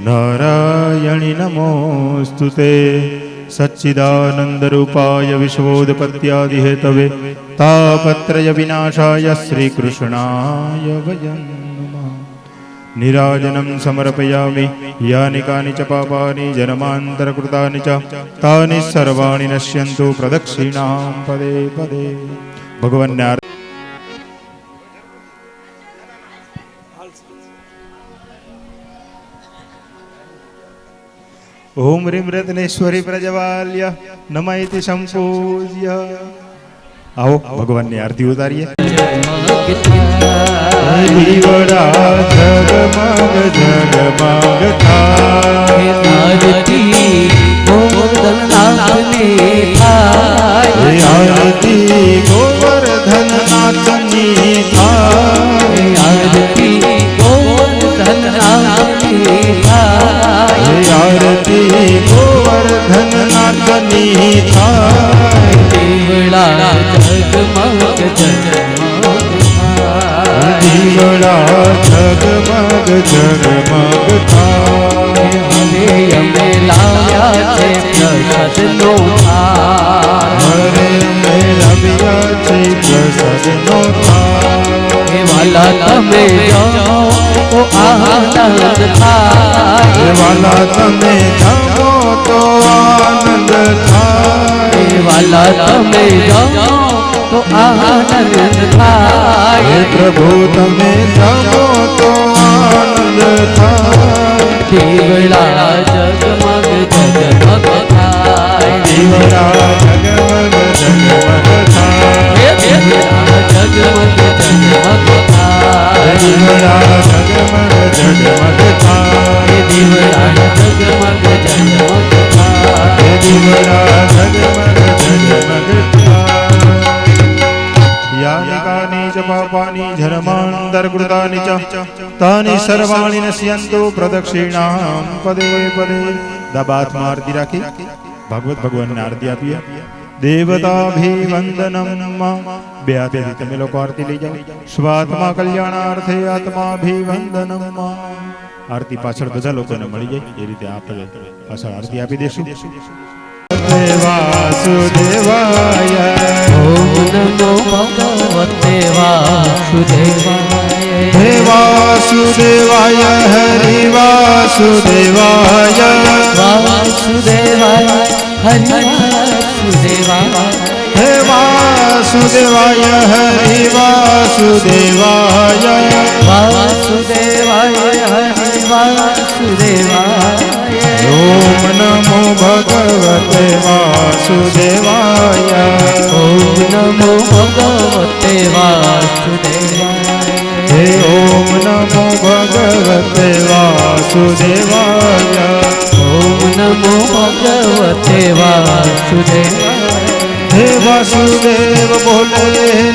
नारायणि नमोस्तुते. सच्चिदानन्दरूपाय विश्वोत्पत्त्यादिहेतवे तापत्रय विनाशाय श्रीकृष्णाय वयं नमः. निराजनं समर्पयामि. यानि कानि च पापानि जन्मान्तरकृतानि च तानि सर्वाणि नश्यन्तु प्रदक्षिणां पदे पदे. भगवन्ने ओम ह्रीं रत्नेश्वरी प्रजवाल्य नमः इति संपूज्य. आओ भगवानની આરતી ઉતારીએ. દીવડા જગમગ જગમગ થાય. આરતી ગોવર્ધન નાથની થાય. આરતી ગોવર્ધન નાથની થાય. આરતી ગોવર્ધન નાથની થાય. આરતી ગોવર્ધન નાથની થાય. દીવડા જગમગ જગમગ દીવડા જગમગ જગમગ થાય. અમે લાવ્યા છે પ્રસાદનો થાળ. હરે લવ્યા છે પ્રસાદનો થાળ. હે વાલા તમે જાઓ તો આનંદ થાય. વાલા તમે જમો તો આનંદ થાય. હે વાલા તમે જાઓ તો આનંદ થાય. પ્રભુ તમે જમો તો આનંદ થાય. દીવડા જગમગ જગમગ થાય. દીવડા જગમગ જગમગ થાય. દીવડા જગમગ જગમગ થાય. દીવડા જગમગ જગમગ થાય. દીવડા જગમગ જગમગ થાય. દીવડા જગમગ જગમગ થાય. यानि कानि च पापानि जन्मान्तरकृतानि च तानि सर्वाणि नश्यन्तु प्रदक्षिणां पदे पदे. ડાબા હાથમાં આરતી રાખી ભાગવત ભગવાનને આરતી આપીએ. દેવતાભિવંદનમ બે હાથેથી તમે લોકો આરતી લઈ જાઓ. સ્વાત્મા કલ્યાણાર્થે આત્માભિવંદનમ. આરતી પાછળ બધા લોકોને મળી જાય એ રીતે આપણે પાછળ આરતી આપી દેશું. વાસુદેવાય ઓમ નમો ભગવતે વાસુદેવાય. હે વાસુદેવાય હરિ વાસુદેવાય વાસુદેવાય હરિ વાસુદેવાય. હે વાસુદેવાય હરિ વાસુદેવાય વાસુદેવાય હરિ વાસુદેવાય. ઓમ નમો ભગવતે વાસુદેવાય. ઓમ નમો ભગવતે વાસુદેવાય. હે ઓમ નમો ભગવતે વાસુદેવાય. ઓમ નમો ભગવતે વાસુદેવાય. હે વાસુદેવ બોલે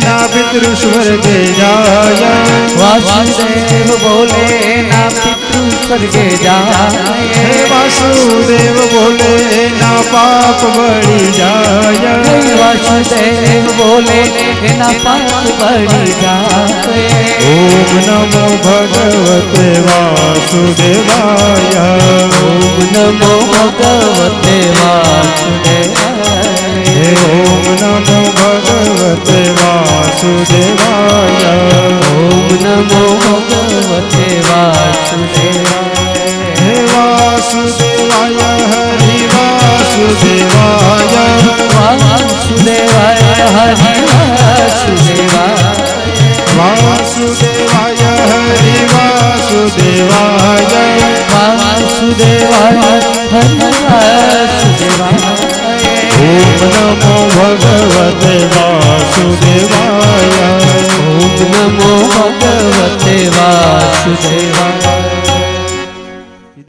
ના પિતૃ સ્વર્ગે જાય. વાસુદેવ બોલે ના પિતૃ સ્વર્ગે જાય. હે વાસુદેવ બોલે ના પાપ બળી જાય. વાસુદેવ બોલે એના પાપ બળી જાય. ઓમ નમો ભગવતે વાસુદેવાય. ઓમ નમો ભગવતે વાસુદેવાય. હે ઓમ નમો ભગવતે વાસુદેવાય. ઓમ નમો ભગવતે વાસુદેવાય. હે વાસુદેવાય હરિ વાસુદેવાય. વાસુદેવાય હરિ વાસુદેવાય. વાસુદેવાય હરિ વાસુદેવાય. વાસુદેવાય હરિ વાસુદેવાય. ઓમ નમો ભગવતે વાસુદેવાય. ઓમ નમો ભગવતે વાસુદેવાય.